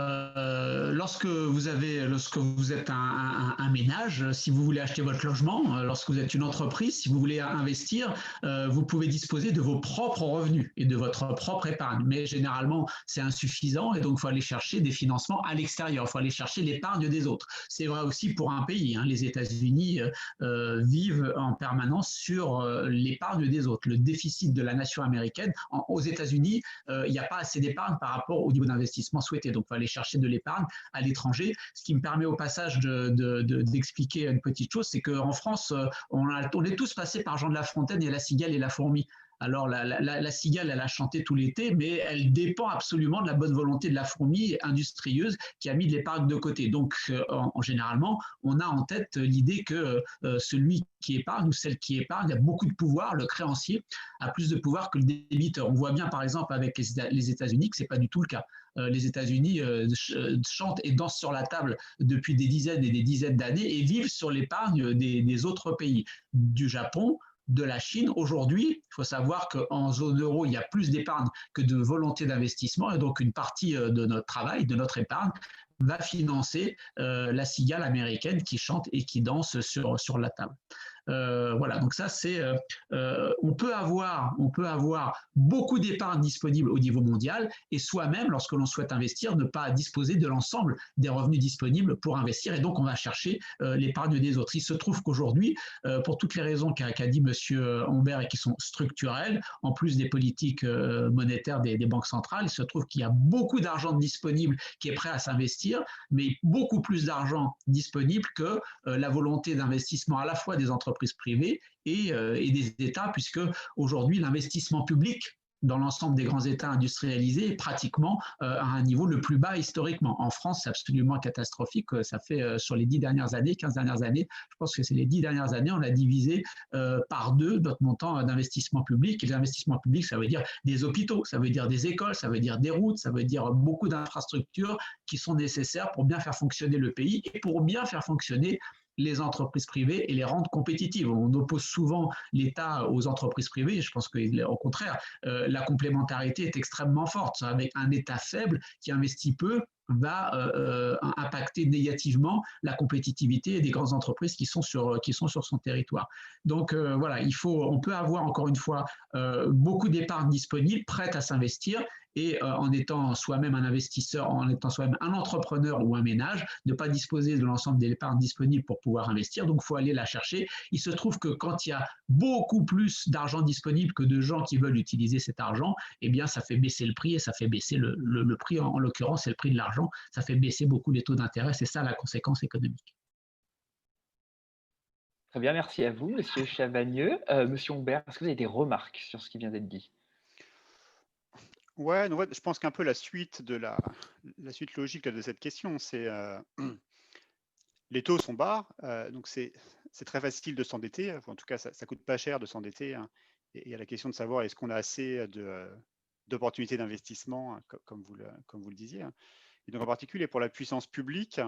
lorsque vous êtes un ménage, si vous voulez acheter votre logement, lorsque vous êtes une entreprise, si vous voulez investir, vous pouvez disposer de vos propres revenus et de votre propre épargne. Mais généralement, c'est insuffisant et donc il faut aller chercher des financements à l'extérieur. Il faut aller chercher l'épargne des autres. C'est vrai aussi pour un pays, hein. Les États-Unis vivent en permanence sur l'épargne des autres. Le déficit de la nation américaine, aux États-Unis, il n'y a pas assez d'épargne par rapport au niveau d'investissement souhaité. Donc, il faut aller chercher de l'épargne à l'étranger. Ce qui me permet au passage d'expliquer une petite chose, c'est qu'en France, on est tous passés par Jean de La Fontaine et La Cigale et la Fourmi. Alors, la cigale, elle a chanté tout l'été, mais elle dépend absolument de la bonne volonté de la fourmi industrieuse qui a mis de l'épargne de côté. Donc, généralement, on a en tête l'idée que celui qui épargne ou celle qui épargne a beaucoup de pouvoir, le créancier a plus de pouvoir que le débiteur. On voit bien, par exemple, avec les États-Unis que ce n'est pas du tout le cas. Les États-Unis chantent et dansent sur la table depuis des dizaines et des dizaines d'années et vivent sur l'épargne des autres pays, du Japon, de la Chine. Aujourd'hui, il faut savoir qu'en zone euro, il y a plus d'épargne que de volonté d'investissement et donc une partie de notre travail, de notre épargne, va financer la cigale américaine qui chante et qui danse sur la table. Voilà, donc ça c'est, on peut avoir beaucoup d'épargne disponible au niveau mondial et soi-même, lorsque l'on souhaite investir, ne pas disposer de l'ensemble des revenus disponibles pour investir et donc on va chercher l'épargne des autres. Il se trouve qu'aujourd'hui, pour toutes les raisons qu'a dit Monsieur Humbert et qui sont structurelles, en plus des politiques monétaires des banques centrales, il se trouve qu'il y a beaucoup d'argent disponible qui est prêt à s'investir, mais beaucoup plus d'argent disponible que la volonté d'investissement à la fois des entreprises privées et des États, puisque aujourd'hui l'investissement public dans l'ensemble des grands États industrialisés est pratiquement à un niveau le plus bas historiquement. En France, c'est absolument catastrophique. Ça fait sur les 10 dernières années, 15 dernières années, je pense que c'est les 10 dernières années, on a divisé par deux notre montant d'investissement public. Et l'investissement public, ça veut dire des hôpitaux, ça veut dire des écoles, ça veut dire des routes, ça veut dire beaucoup d'infrastructures qui sont nécessaires pour bien faire fonctionner le pays et pour bien faire fonctionner les entreprises privées et les rendre compétitives. On oppose souvent l'État aux entreprises privées. Je pense qu'au contraire, la complémentarité est extrêmement forte. Avec un État faible qui investit peu, va impacter négativement la compétitivité des grandes entreprises qui sont sur son territoire. Donc voilà, on peut avoir encore une fois beaucoup d'épargne disponible, prête à s'investir, et en étant soi-même un investisseur, en étant soi-même un entrepreneur ou un ménage, ne pas disposer de l'ensemble de l'épargne disponible pour pouvoir investir. Donc, il faut aller la chercher. Il se trouve que quand il y a beaucoup plus d'argent disponible que de gens qui veulent utiliser cet argent, eh bien, ça fait baisser le prix et ça fait baisser le prix, en l'occurrence, c'est le prix de l'argent. Ça fait baisser beaucoup les taux d'intérêt. C'est ça la conséquence économique. Très bien, merci à vous, Monsieur Chavagneux. Monsieur Humbert, est-ce que vous avez des remarques sur ce qui vient d'être dit? Ouais, je pense qu'un peu la suite logique de cette question, c'est les taux sont bas, donc c'est très facile de s'endetter. En tout cas, ça coûte pas cher de s'endetter, hein. Et il y a la question de savoir est-ce qu'on a assez d'opportunités d'investissement, comme vous le disiez, hein. Et donc en particulier pour la puissance publique,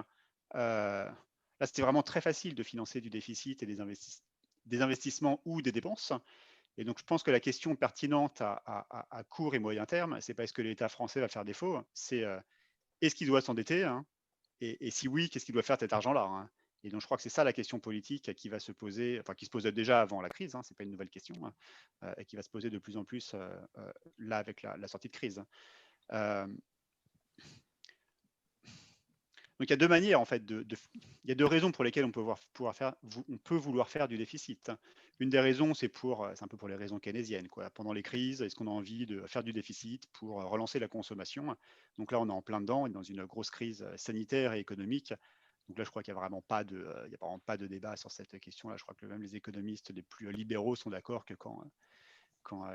là c'était vraiment très facile de financer du déficit et des investissements ou des dépenses. Et donc je pense que la question pertinente à court et moyen terme, c'est pas est-ce que l'État français va faire défaut, c'est est-ce qu'il doit s'endetter, hein, et si oui, qu'est-ce qu'il doit faire de cet argent-là, hein. Et donc je crois que c'est ça la question politique qui va se poser, enfin qui se posait déjà avant la crise, hein, c'est pas une nouvelle question, hein, et qui va se poser de plus en plus là avec la sortie de crise. Donc il y a deux manières en fait, il y a deux raisons pour lesquelles on peut vouloir faire du déficit. Une des raisons, c'est un peu pour les raisons keynésiennes, quoi. Pendant les crises, est-ce qu'on a envie de faire du déficit pour relancer la consommation? Donc là, on est en plein dedans, on est dans une grosse crise sanitaire et économique. Donc là, je crois qu'il n'y a vraiment pas de débat sur cette question-là. Je crois que même les économistes les plus libéraux sont d'accord que quand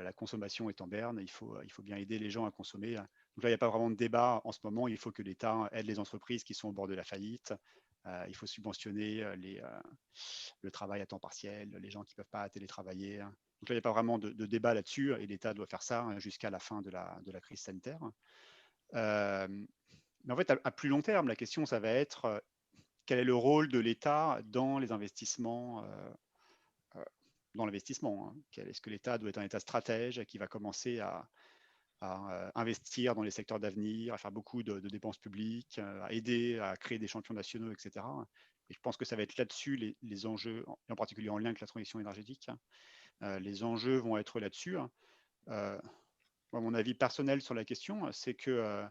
la consommation est en berne, il faut bien aider les gens à consommer. Donc là, il n'y a pas vraiment de débat en ce moment. Il faut que l'État aide les entreprises qui sont au bord de la faillite. Il faut subventionner le travail à temps partiel, les gens qui ne peuvent pas télétravailler. Donc là, il n'y a pas vraiment de débat là-dessus et l'État doit faire ça jusqu'à la fin de la crise sanitaire. Mais en fait, à plus long terme, la question, ça va être quel est le rôle de l'État dans les investissements dans l'investissement. Hein. Est-ce que l'État doit être un État stratège qui va commencer à investir dans les secteurs d'avenir, à faire beaucoup de dépenses publiques, à aider à créer des champions nationaux, etc. Et je pense que ça va être là-dessus les enjeux, en particulier en lien avec la transition énergétique. Les enjeux vont être là-dessus. Mon avis personnel sur la question, c'est que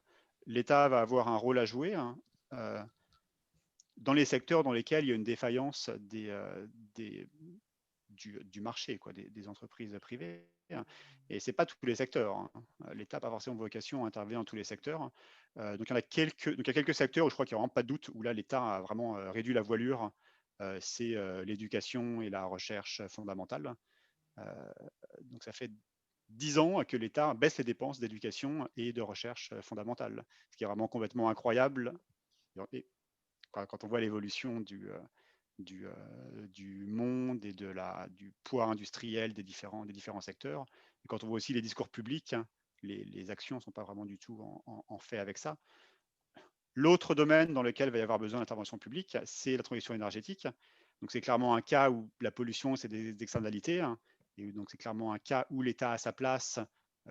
l'État va avoir un rôle à jouer dans les secteurs dans lesquels il y a une défaillance du marché, des entreprises privées. Et ce n'est pas tous les secteurs. Hein. L'État n'a pas forcément vocation à intervenir dans tous les secteurs. Donc, il y a quelques secteurs où je crois qu'il n'y a vraiment pas de doute, où là, l'État a vraiment réduit la voilure. C'est l'éducation et la recherche fondamentale. Donc, ça fait 10 ans que l'État baisse les dépenses d'éducation et de recherche fondamentale, ce qui est vraiment complètement incroyable. Et quand on voit l'évolution du monde et du poids industriel des différents secteurs. Et quand on voit aussi les discours publics, les actions ne sont pas vraiment du tout en fait avec ça. L'autre domaine dans lequel il va y avoir besoin d'intervention publique, c'est la transition énergétique. Donc c'est clairement un cas où la pollution, c'est des externalités. Et donc c'est clairement un cas où l'État a sa place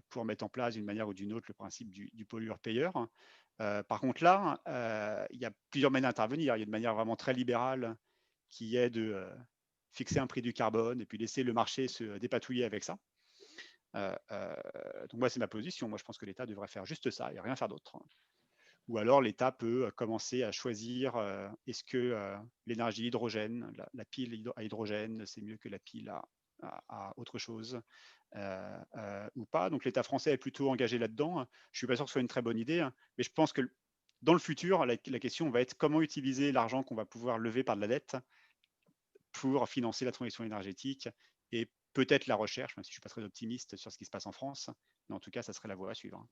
pour mettre en place d'une manière ou d'une autre le principe du pollueur-payeur. Par contre là, il y a plusieurs manières d'intervenir. Il y a une manière vraiment très libérale qui est de fixer un prix du carbone et puis laisser le marché se dépatouiller avec ça. Donc moi, c'est ma position. Moi, je pense que l'État devrait faire juste ça et rien faire d'autre. Ou alors, l'État peut commencer à choisir est-ce que l'énergie hydrogène, la pile à hydrogène, c'est mieux que la pile à autre chose ou pas. Donc, l'État français est plutôt engagé là-dedans. Je ne suis pas sûr que ce soit une très bonne idée, mais je pense que dans le futur, la question va être comment utiliser l'argent qu'on va pouvoir lever par de la dette pour financer la transition énergétique et peut-être la recherche, même si je ne suis pas très optimiste sur ce qui se passe en France. Mais en tout cas, ça serait la voie à suivre.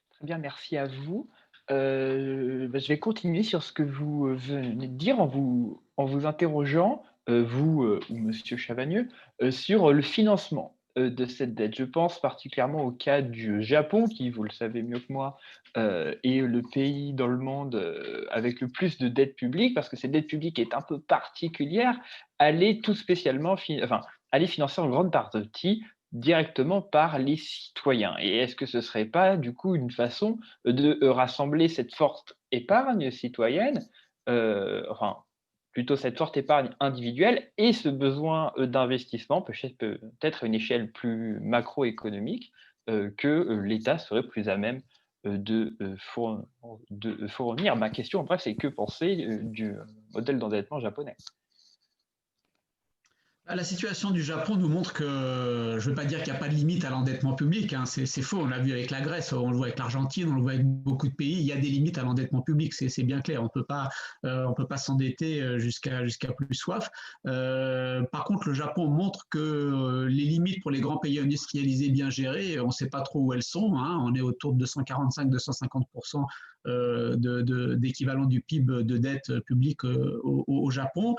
Très bien, merci à vous. Je vais continuer sur ce que vous venez de dire en vous interrogeant, vous ou Monsieur Chavagneux, sur le financement de cette dette. Je pense particulièrement au cas du Japon, qui, vous le savez mieux que moi, est le pays dans le monde avec le plus de dette publique, parce que cette dette publique est un peu particulière. Elle est tout spécialement, elle est financée en grande partie directement par les citoyens. Et est-ce que ce ne serait pas du coup une façon de rassembler cette forte épargne citoyenne, plutôt cette forte épargne individuelle et ce besoin d'investissement, peut-être à une échelle plus macroéconomique, que l'État serait plus à même de fournir. Ma question, bref, c'est que penser du modèle d'endettement japonais? La situation du Japon nous montre que, je ne veux pas dire qu'il n'y a pas de limite à l'endettement public, hein, c'est faux, on l'a vu avec la Grèce, on le voit avec l'Argentine, on le voit avec beaucoup de pays, il y a des limites à l'endettement public, c'est bien clair, on ne peut pas s'endetter jusqu'à plus soif. Par contre, le Japon montre que les limites pour les grands pays industrialisés bien gérés, on ne sait pas trop où elles sont, hein, on est autour de 245-250% d'équivalent du PIB de dette publique au Japon.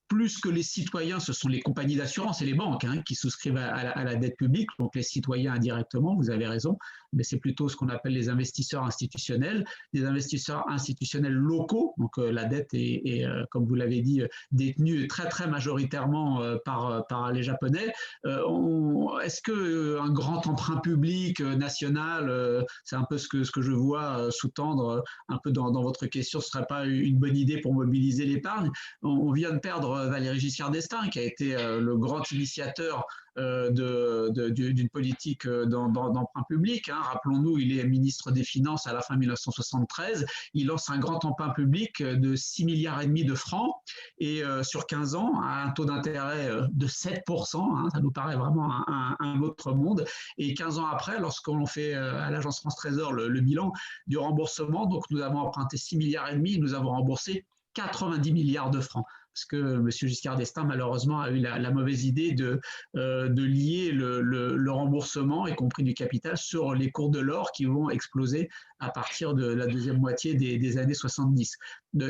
Plus que les citoyens, ce sont les compagnies d'assurance et les banques qui souscrivent à la dette publique, donc les citoyens indirectement, vous avez raison, mais c'est plutôt ce qu'on appelle les investisseurs institutionnels, des investisseurs institutionnels locaux, donc la dette est comme vous l'avez dit, détenue très très majoritairement par les Japonais. Est-ce qu'un grand emprunt public national, c'est un peu ce que je vois sous-tendre un peu dans votre question, ce ne serait pas une bonne idée pour mobiliser l'épargne? On vient de perdre Valéry Giscard d'Estaing, qui a été le grand initiateur d'une politique d'emprunt public. Hein. Rappelons-nous, il est ministre des Finances à la fin 1973. Il lance un grand emprunt public de 6,5 milliards de francs et sur 15 ans, à un taux d'intérêt de 7%. Hein, ça nous paraît vraiment un autre monde. Et 15 ans après, lorsqu'on fait à l'agence France Trésor le bilan du remboursement, donc nous avons emprunté 6,5 milliards, nous avons remboursé 90 milliards de francs. Parce que M. Giscard d'Estaing, malheureusement, a eu la mauvaise idée de lier le remboursement, y compris du capital, sur les cours de l'or qui vont exploser à partir de la deuxième moitié des années 70.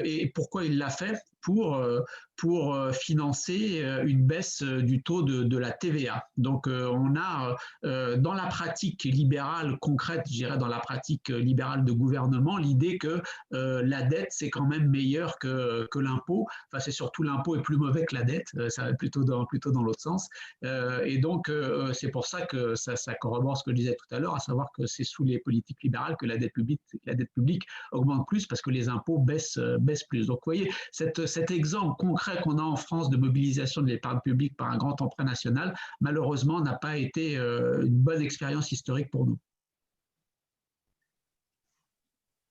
Et pourquoi il l'a fait? Pour financer une baisse du taux de la TVA. Donc on a dans la pratique libérale concrète, je dirais dans la pratique libérale de gouvernement, l'idée que la dette c'est quand même meilleur que l'impôt. Enfin c'est surtout l'impôt est plus mauvais que la dette, ça va plutôt dans l'autre sens. Et donc c'est pour ça que ça corrobore ce que je disais tout à l'heure, à savoir que c'est sous les politiques libérales que la dette publique augmente plus parce que les impôts baissent plus. Donc vous voyez, cet exemple concret qu'on a en France de mobilisation de l'épargne publique par un grand emprunt national, malheureusement, n'a pas été une bonne expérience historique pour nous.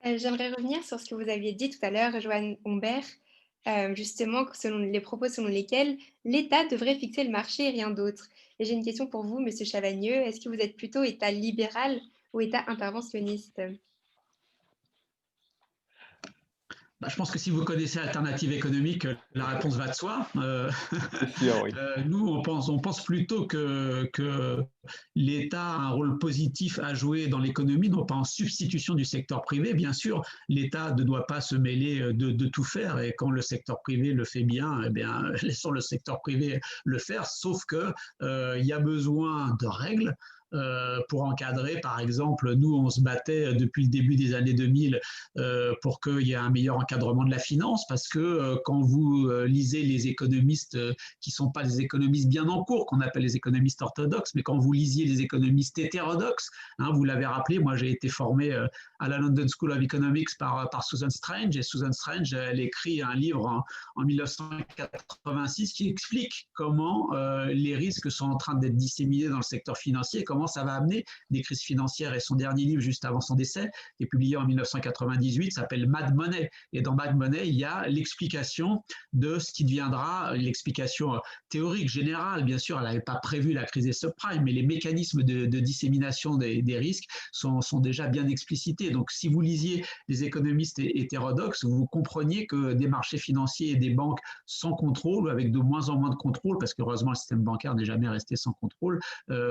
J'aimerais revenir sur ce que vous aviez dit tout à l'heure, Joanne Humbert, justement, selon les propos selon lesquels l'État devrait fixer le marché et rien d'autre. Et j'ai une question pour vous, Monsieur Chavagneux. Est-ce que vous êtes plutôt État libéral ou État interventionniste? Je pense que si vous connaissez Alternative économique, la réponse va de soi. C'est sûr, oui. Nous, on pense plutôt que l'État a un rôle positif à jouer dans l'économie, non pas en substitution du secteur privé. Bien sûr, l'État ne doit pas se mêler de tout faire, et quand le secteur privé le fait bien, eh bien, laissons le secteur privé le faire, sauf que il y a besoin de règles. Pour encadrer, par exemple, nous, on se battait depuis le début des années 2000 pour qu'il y ait un meilleur encadrement de la finance, parce que quand vous lisez les économistes qui ne sont pas les économistes bien en cours, qu'on appelle les économistes orthodoxes, mais quand vous lisiez les économistes hétérodoxes, hein, vous l'avez rappelé, moi j'ai été formé à la London School of Economics par Susan Strange, et Susan Strange, elle écrit un livre en 1986 qui explique comment les risques sont en train d'être disséminés dans le secteur financier, comment ça va amener des crises financières. Et son dernier livre, juste avant son décès, qui est publié en 1998, s'appelle Mad Money. Et dans Mad Money, il y a l'explication de ce qui deviendra, l'explication théorique, générale, bien sûr, elle n'avait pas prévu la crise des subprimes, mais les mécanismes de dissémination des risques sont déjà bien explicités. Donc, si vous lisiez les économistes hétérodoxes, vous compreniez que des marchés financiers et des banques sans contrôle, ou avec de moins en moins de contrôle, parce qu'heureusement, le système bancaire n'est jamais resté sans contrôle,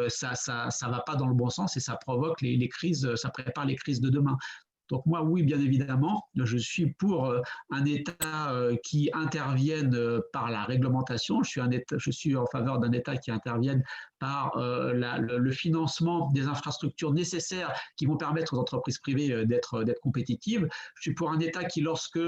ça va pas dans le bon sens et ça provoque les crises, ça prépare les crises de demain. Donc moi, oui, bien évidemment, je suis pour un État qui intervienne par la réglementation. Je suis en faveur d'un État qui intervienne par le financement des infrastructures nécessaires qui vont permettre aux entreprises privées d'être compétitives. Je suis pour un État qui, lorsque,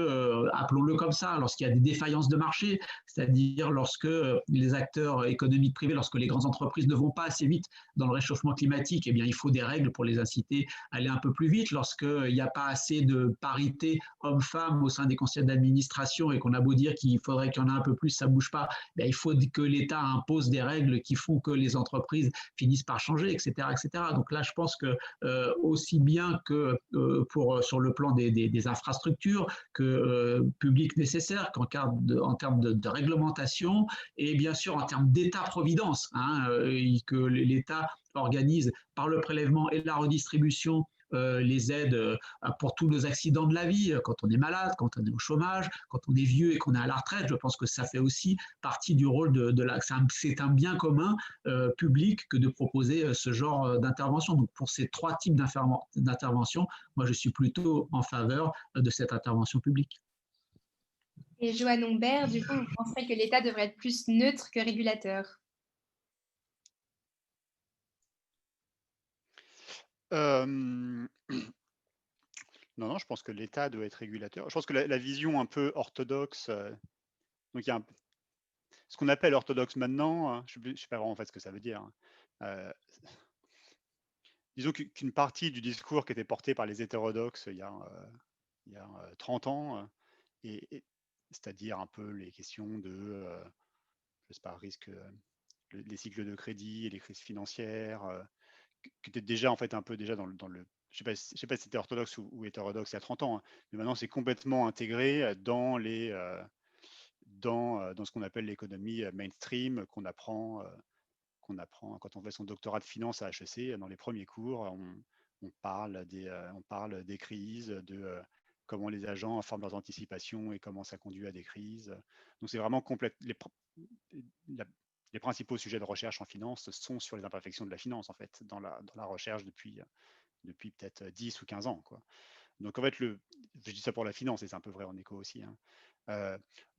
appelons-le comme ça, lorsqu'il y a des défaillances de marché, c'est-à-dire lorsque les acteurs économiques privés, lorsque les grandes entreprises ne vont pas assez vite dans le réchauffement climatique, eh bien, il faut des règles pour les inciter à aller un peu plus vite. Lorsqu'il n'y a pas assez de parité homme-femme au sein des conseils d'administration et qu'on a beau dire qu'il faudrait qu'il y en ait un peu plus, ça ne bouge pas, bien, il faut que l'État impose des règles qui font que les entreprises finissent par changer, etc., etc. Donc là, je pense que aussi bien que sur le plan des infrastructures que publiques nécessaires, qu'en termes de réglementation et bien sûr en termes d'État-providence, hein, que l'État organise par le prélèvement et la redistribution les aides pour tous nos accidents de la vie, quand on est malade, quand on est au chômage, quand on est vieux et qu'on est à la retraite. Je pense que ça fait aussi partie du rôle de la... C'est un bien commun public que de proposer ce genre d'intervention. Donc pour ces trois types d'intervention, moi je suis plutôt en faveur de cette intervention publique. Et Joanne Humbert, du coup, vous penserez que l'État devrait être plus neutre que régulateur? Non, je pense que l'État doit être régulateur. Je pense que la vision un peu orthodoxe, donc il y a ce qu'on appelle orthodoxe maintenant, hein, je ne sais pas vraiment en fait ce que ça veut dire. Hein. Disons qu'une partie du discours qui était porté par les hétérodoxes il y a 30 ans, c'est-à-dire un peu les questions de, je sais pas, risque, les cycles de crédit et les crises financières, qui étaient déjà en fait un peu déjà dans le je sais pas si c'était orthodoxe ou hétérodoxe il y a 30 ans, hein, mais maintenant c'est complètement intégré dans ce qu'on appelle l'économie mainstream qu'on apprend quand on fait son doctorat de finance à HEC. Dans les premiers cours, on parle des crises, de comment les agents forment leurs anticipations et comment ça conduit à des crises. Donc c'est vraiment les principaux sujets de recherche en finance sont sur les imperfections de la finance, en fait, dans la recherche depuis depuis peut-être 10 ou 15 ans, quoi. Donc en fait, je dis ça pour la finance, et c'est un peu vrai en éco aussi, hein.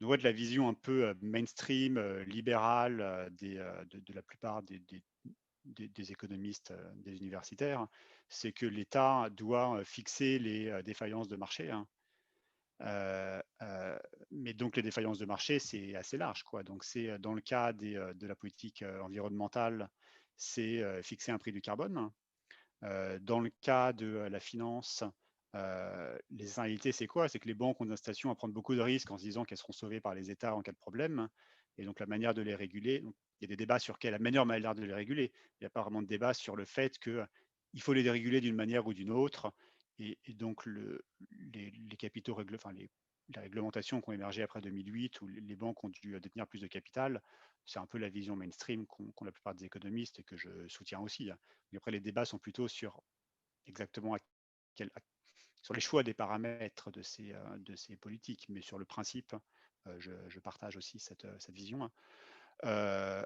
Donc ouais, de la vision un peu mainstream, libérale de la plupart des économistes, des universitaires, c'est que l'État doit fixer les défaillances de marché, hein. Mais donc les défaillances de marché, c'est assez large, quoi. Donc c'est dans le cas de la politique environnementale, c'est fixer un prix du carbone. Dans le cas de la finance, les externalités, c'est quoi? C'est que les banques ont des incitations à prendre beaucoup de risques en se disant qu'elles seront sauvées par les États en cas de problème. Et donc la manière de les réguler, donc, il y a des débats sur quelle est la meilleure manière de les réguler. Il n'y a pas vraiment de débat sur le fait qu'il faut les déréguler d'une manière ou d'une autre. Et donc les capitaux les réglementations qui ont émergé après 2008, où les banques ont dû détenir plus de capital, c'est un peu la vision mainstream qu'ont la plupart des économistes et que je soutiens aussi, hein. Mais après, les débats sont plutôt sur exactement sur les choix des paramètres de ces politiques, mais sur le principe, je partage aussi cette vision, hein.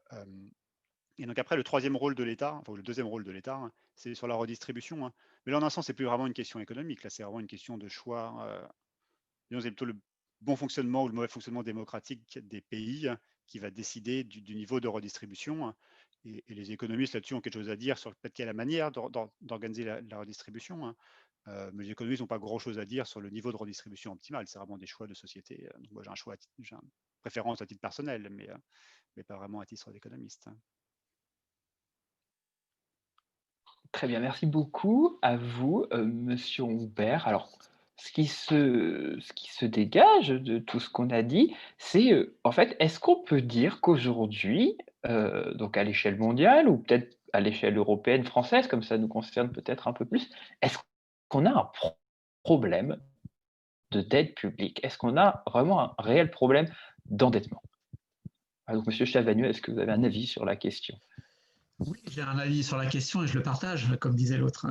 Et donc après, le troisième rôle de l'État, enfin le deuxième rôle de l'État, hein, c'est sur la redistribution, hein. Mais là, en un sens, c'est plus vraiment une question économique. Là, c'est vraiment une question de choix. Disons, c'est plutôt le bon fonctionnement ou le mauvais fonctionnement démocratique des pays, hein, qui va décider du niveau de redistribution, hein. Et les économistes là-dessus ont quelque chose à dire sur peut-être quelle est la manière d'organiser la redistribution, hein. Mais les économistes n'ont pas grand-chose à dire sur le niveau de redistribution optimal. C'est vraiment des choix de société. Donc moi, j'ai une préférence à titre personnel, mais pas vraiment à titre d'économiste, hein. Très bien, merci beaucoup à vous, monsieur Humbert. Alors, ce qui se dégage de tout ce qu'on a dit, c'est, en fait, est-ce qu'on peut dire qu'aujourd'hui, donc à l'échelle mondiale ou peut-être à l'échelle européenne, française, comme ça nous concerne peut-être un peu plus, est-ce qu'on a un problème de dette publique? Est-ce qu'on a vraiment un réel problème d'endettement? Ah donc monsieur Chavagneux, est-ce que vous avez un avis sur la question? Oui, j'ai un avis sur la question et je le partage, comme disait l'autre.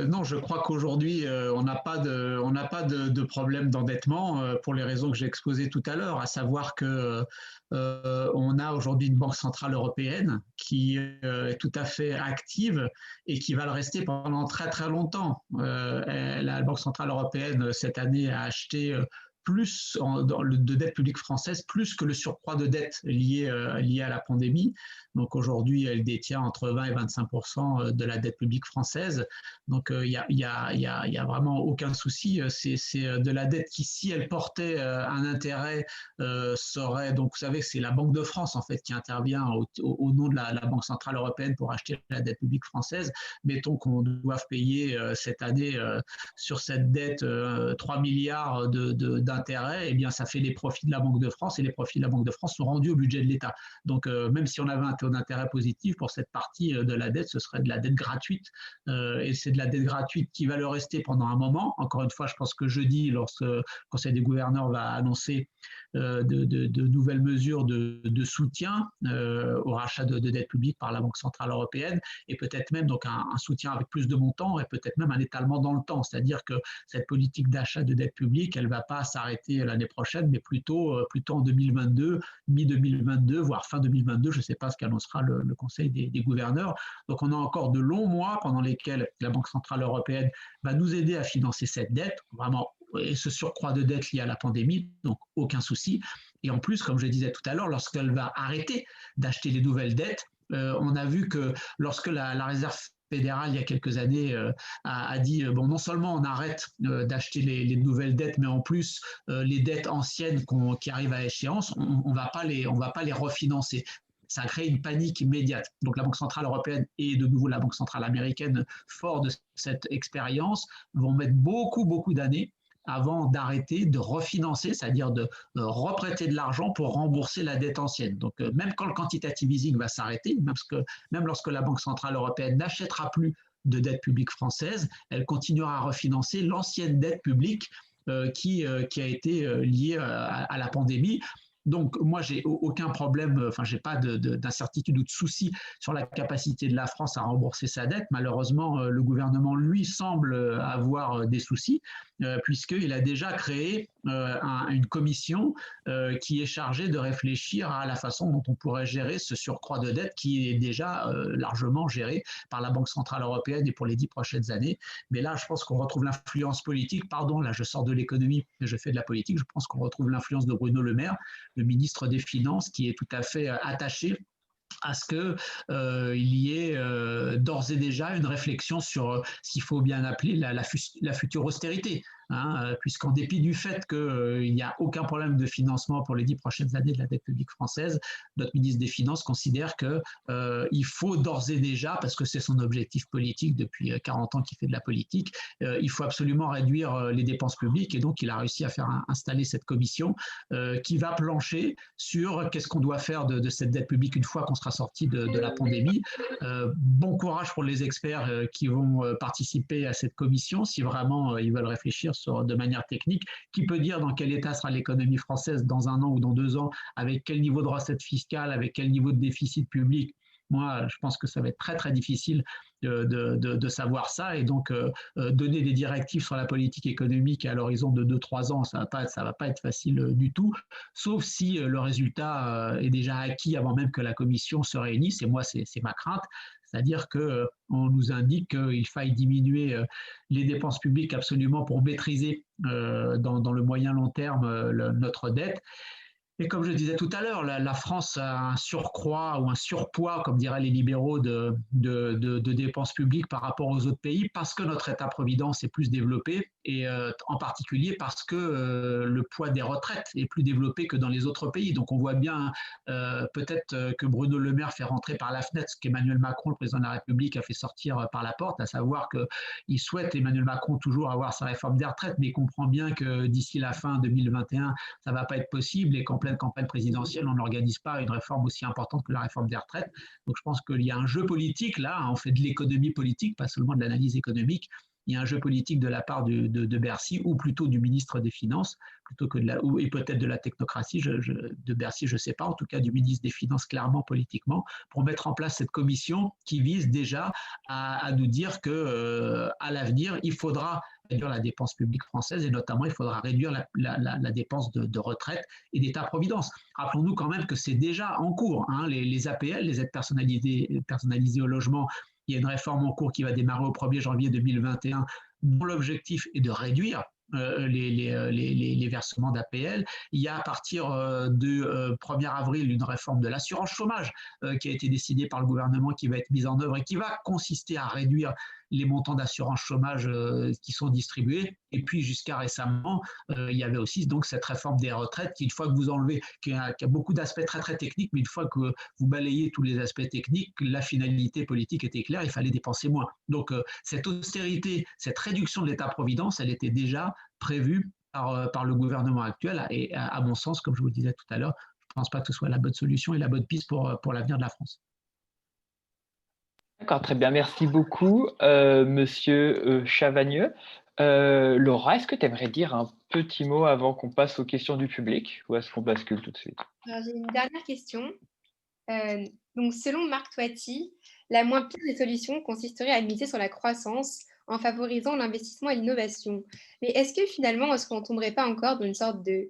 Non, je crois qu'aujourd'hui, on n'a pas de problème d'endettement pour les raisons que j'ai exposées tout à l'heure, à savoir que on a aujourd'hui une banque centrale européenne qui est tout à fait active et qui va le rester pendant très très longtemps. La Banque centrale européenne cette année a acheté plus de dette publique française, plus que le surcroît de dette lié à la pandémie. Donc aujourd'hui, elle détient entre 20 et 25% de la dette publique française. Donc il y a vraiment aucun souci. C'est de la dette qui, si elle portait un intérêt, serait, donc vous savez, c'est la Banque de France en fait qui intervient au nom de la Banque centrale européenne pour acheter la dette publique française. Mettons qu'on doive payer cette année sur cette dette 3 milliards d'intérêts, eh bien ça fait les profits de la Banque de France et les profits de la Banque de France sont rendus au budget de l'État. Donc même si on avait un taux d'intérêt positif pour cette partie de la dette, ce serait de la dette gratuite. Et c'est de la dette gratuite qui va le rester pendant un moment. Encore une fois, je pense que jeudi, lorsque le Conseil des gouverneurs va annoncer de nouvelles mesures de soutien au rachat de dette publique par la Banque centrale européenne, et peut-être même donc un soutien avec plus de montants et peut-être même un étalement dans le temps. C'est-à-dire que cette politique d'achat de dette publique, elle ne va pas s'arrêter l'année prochaine, mais plutôt en 2022, mi-2022, voire fin 2022. Je ne sais pas ce qu'annoncera le Conseil des gouverneurs. Donc on a encore de longs mois pendant lesquels la Banque centrale européenne va nous aider à financer cette dette, vraiment, et ce surcroît de dette lié à la pandémie, donc aucun souci. Et en plus, comme je disais tout à l'heure, lorsqu'elle va arrêter d'acheter les nouvelles dettes, on a vu que lorsque la Réserve fédérale, il y a quelques années, a dit bon, non seulement on arrête d'acheter les nouvelles dettes, mais en plus les dettes anciennes qui arrivent à échéance, on va pas les refinancer. Ça a créé une panique immédiate. Donc la Banque centrale européenne et de nouveau la Banque centrale américaine, fort de cette expérience, vont mettre beaucoup d'années avant d'arrêter de refinancer, c'est-à-dire de reprêter de l'argent pour rembourser la dette ancienne. Donc même quand le quantitative easing va s'arrêter, même lorsque la Banque centrale européenne n'achètera plus de dette publique française, elle continuera à refinancer l'ancienne dette publique qui a été liée à la pandémie. Donc, moi, j'ai aucun problème, enfin, j'ai pas d'incertitude ou de souci sur la capacité de la France à rembourser sa dette. Malheureusement, le gouvernement, lui, semble avoir des soucis, puisqu'il a déjà créé une commission qui est chargée de réfléchir à la façon dont on pourrait gérer ce surcroît de dette qui est déjà largement géré par la Banque centrale européenne et pour les 10 prochaines années. Mais là, je pense qu'on retrouve l'influence politique. Pardon, là, je sors de l'économie et je fais de la politique. Je pense qu'on retrouve l'influence de Bruno Le Maire, le ministre des Finances, qui est tout à fait attaché à ce qu'il y ait d'ores et déjà une réflexion sur ce qu'il faut bien appeler la future austérité. Hein, puisqu'en dépit du fait qu'il n'y a aucun problème de financement pour les 10 prochaines années de la dette publique française, notre ministre des Finances considère qu'il faut d'ores et déjà, parce que c'est son objectif politique depuis 40 ans qu'il fait de la politique, il faut absolument réduire les dépenses publiques, et donc il a réussi à faire installer cette commission qui va plancher sur qu'est-ce qu'on doit faire de cette dette publique une fois qu'on sera sorti de la pandémie. Bon courage pour les experts qui vont participer à cette commission, si vraiment ils veulent réfléchir de manière technique. Qui peut dire dans quel état sera l'économie française dans 1 an ou dans 2 ans, avec quel niveau de recette fiscale, avec quel niveau de déficit public? Moi, je pense que ça va être très, très difficile de savoir ça. Et donc, donner des directives sur la politique économique à l'horizon de 2-3 ans, ça va pas être facile du tout, sauf si le résultat est déjà acquis avant même que la commission se réunisse. Et moi, c'est ma crainte. C'est-à-dire qu'on nous indique qu'il faille diminuer les dépenses publiques absolument pour maîtriser dans le moyen long terme notre dette. Et comme je disais tout à l'heure, la France a un surcroît ou un surpoids, comme diraient les libéraux, de dépenses publiques par rapport aux autres pays, parce que notre État-providence est plus développé, et en particulier parce que le poids des retraites est plus développé que dans les autres pays. Donc on voit bien peut-être que Bruno Le Maire fait rentrer par la fenêtre ce qu'Emmanuel Macron, le président de la République, a fait sortir par la porte, à savoir qu'il souhaite, Emmanuel Macron, toujours avoir sa réforme des retraites, mais il comprend bien que d'ici la fin 2021, ça ne va pas être possible, et qu'en pleine campagne présidentielle, on n'organise pas une réforme aussi importante que la réforme des retraites. Donc je pense qu'il y a un jeu politique là, on fait de l'économie politique, pas seulement de l'analyse économique. Il y a un jeu politique de la part de Bercy, ou plutôt du ministre des Finances, plutôt que et peut-être de la technocratie de Bercy, je ne sais pas, en tout cas du ministre des Finances, clairement politiquement, pour mettre en place cette commission qui vise déjà à nous dire qu'à l'avenir, il faudra réduire la dépense publique française, et notamment il faudra réduire la dépense de retraite et d'État-providence. Rappelons-nous quand même que c'est déjà en cours, hein, les APL, les aides personnalisées au logement. Il y a une réforme en cours qui va démarrer au 1er janvier 2021, dont l'objectif est de réduire les versements d'APL. Il y a à partir du 1er avril une réforme de l'assurance chômage qui a été décidée par le gouvernement, qui va être mise en œuvre et qui va consister à réduire les montants d'assurance chômage qui sont distribués. Et puis jusqu'à récemment, il y avait aussi donc cette réforme des retraites qui, une fois que vous enlevez, qui a beaucoup d'aspects très très techniques, mais une fois que vous balayez tous les aspects techniques, la finalité politique était claire, il fallait dépenser moins. Donc cette austérité, cette réduction de l'État-providence, elle était déjà prévue par le gouvernement actuel, et à mon sens, comme je vous le disais tout à l'heure, je ne pense pas que ce soit la bonne solution et la bonne piste pour l'avenir de la France. D'accord, très bien. Merci beaucoup, monsieur Chavagneux. Laura, est-ce que tu aimerais dire un petit mot avant qu'on passe aux questions du public, ou est-ce qu'on bascule tout de suite? Alors, j'ai une dernière question. Donc, selon Marc Toiti, la moins pire des solutions consisterait à miser sur la croissance en favorisant l'investissement et l'innovation. Mais est-ce que finalement, est-ce qu'on ne tomberait pas encore dans une sorte de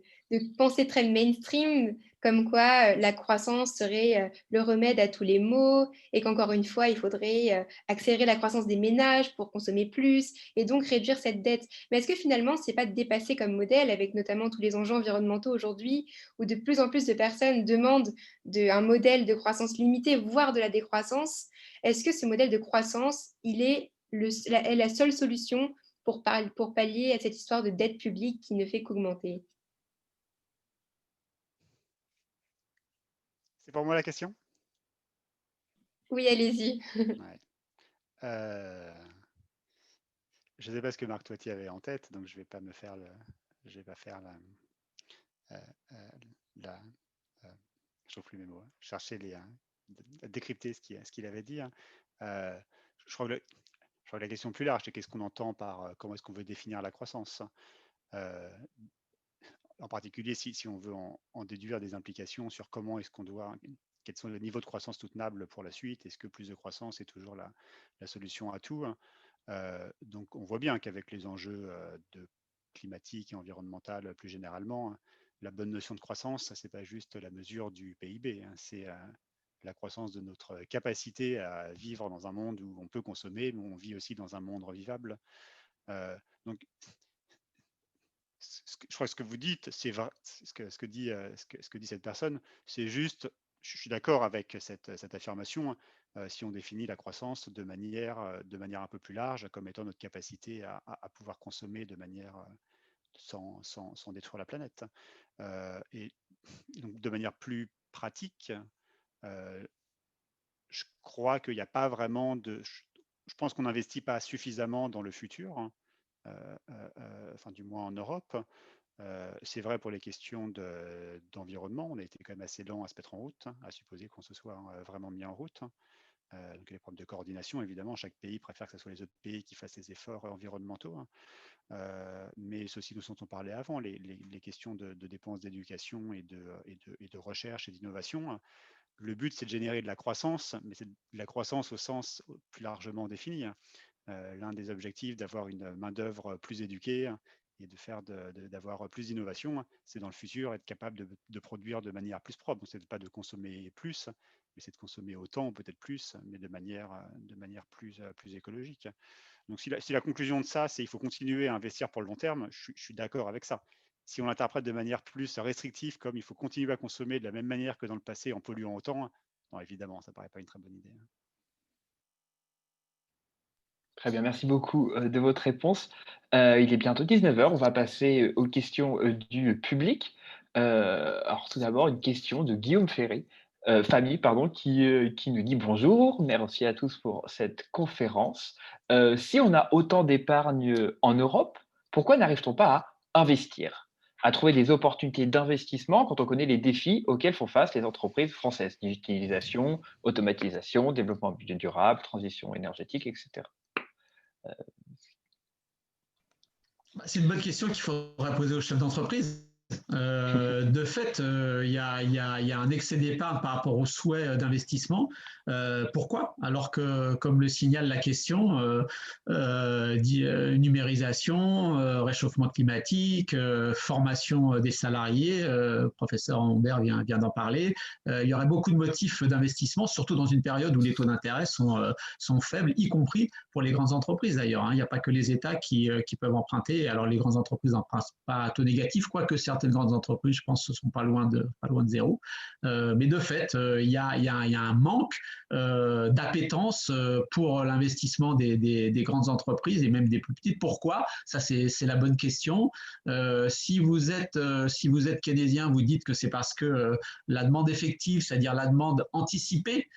pensée très mainstream, comme quoi la croissance serait le remède à tous les maux, et qu'encore une fois, il faudrait accélérer la croissance des ménages pour consommer plus et donc réduire cette dette? Mais est-ce que finalement, ce n'est pas dépassé comme modèle, avec notamment tous les enjeux environnementaux aujourd'hui, où de plus en plus de personnes demandent un modèle de croissance limitée, voire de la décroissance? Est-ce que ce modèle de croissance, il est la seule solution pour pallier à cette histoire de dette publique qui ne fait qu'augmenter? C'est pour moi la question? Oui, allez-y. Ouais. Je ne sais pas ce que Marc Toiti avait en tête, donc je ne vais pas me faire je vais pas faire je trouve plus mes mots, hein. Chercher décrypter ce qu'il avait dit, hein. Je crois que la question est plus large, c'est qu'est-ce qu'on entend par comment est-ce qu'on veut définir la croissance. en particulier si on veut en déduire des implications sur comment est-ce qu'on doit, quels sont les niveaux de croissance soutenables pour la suite, est-ce que plus de croissance est toujours la solution à tout, hein. Donc on voit bien qu'avec les enjeux de climatique et environnemental plus généralement, la bonne notion de croissance, c'est pas juste la mesure du PIB, hein, c'est la croissance de notre capacité à vivre dans un monde où on peut consommer, mais on vit aussi dans un monde revivable. Donc je crois que ce que vous dites, c'est vrai, ce que dit cette personne, c'est juste, je suis d'accord avec cette affirmation, si on définit la croissance de manière un peu plus large, comme étant notre capacité à pouvoir consommer de manière sans détruire la planète. Et donc, de manière plus pratique, je crois qu'il n'y a pas vraiment je pense qu'on n'investit pas suffisamment dans le futur, hein, enfin du moins en Europe. C'est vrai pour les questions d'environnement, on a été quand même assez lent à se mettre en route, hein, à supposer qu'on se soit vraiment mis en route. Donc les problèmes de coordination, évidemment, chaque pays préfère que ce soit les autres pays qui fassent les efforts environnementaux, hein. Mais ceci dont on parlait avant, les questions de dépenses d'éducation et de recherche et d'innovation, hein. Le but, c'est de générer de la croissance, mais c'est de la croissance au sens plus largement défini, hein. L'un des objectifs d'avoir une main-d'œuvre plus éduquée et d'avoir plus d'innovation, c'est dans le futur être capable de produire de manière plus propre. Donc, c'est pas de consommer plus, mais c'est de consommer autant, peut-être plus, mais de manière plus écologique. Donc, si la conclusion de ça, c'est qu'il faut continuer à investir pour le long terme, je suis d'accord avec ça. Si on l'interprète de manière plus restrictive, comme il faut continuer à consommer de la même manière que dans le passé en polluant autant, non, évidemment, ça ne paraît pas une très bonne idée. Très bien, merci beaucoup de votre réponse. Il est bientôt 19h, on va passer aux questions du public. Alors tout d'abord, une question de Guillaume Famille, pardon, qui nous dit bonjour, merci à tous pour cette conférence. Si on a autant d'épargne en Europe, pourquoi n'arrive-t-on pas à investir, à trouver des opportunités d'investissement quand on connaît les défis auxquels font face les entreprises françaises, digitalisation, automatisation, développement durable, transition énergétique, etc. C'est une bonne question qu'il faudra poser aux chefs d'entreprise. De fait, il y a un excès d'épargne par rapport aux souhaits d'investissement. Pourquoi? Alors que, comme le signale la question, numérisation, réchauffement climatique, formation des salariés, professeur Humbert vient d'en parler, il y aurait beaucoup de motifs d'investissement, surtout dans une période où les taux d'intérêt sont faibles, y compris pour les grandes entreprises d'ailleurs, hein. Il n'y a pas que les États qui peuvent emprunter. Alors les grandes entreprises n'empruntent pas à taux négatif, quoique certaines grandes entreprises, je pense, ne sont pas loin de zéro. Mais de fait, il y a un manque d'appétence pour l'investissement des grandes entreprises et même des plus petites. Pourquoi? Ça, c'est la bonne question. Si vous êtes keynésien, vous dites que c'est parce que la demande effective, c'est-à-dire la demande anticipée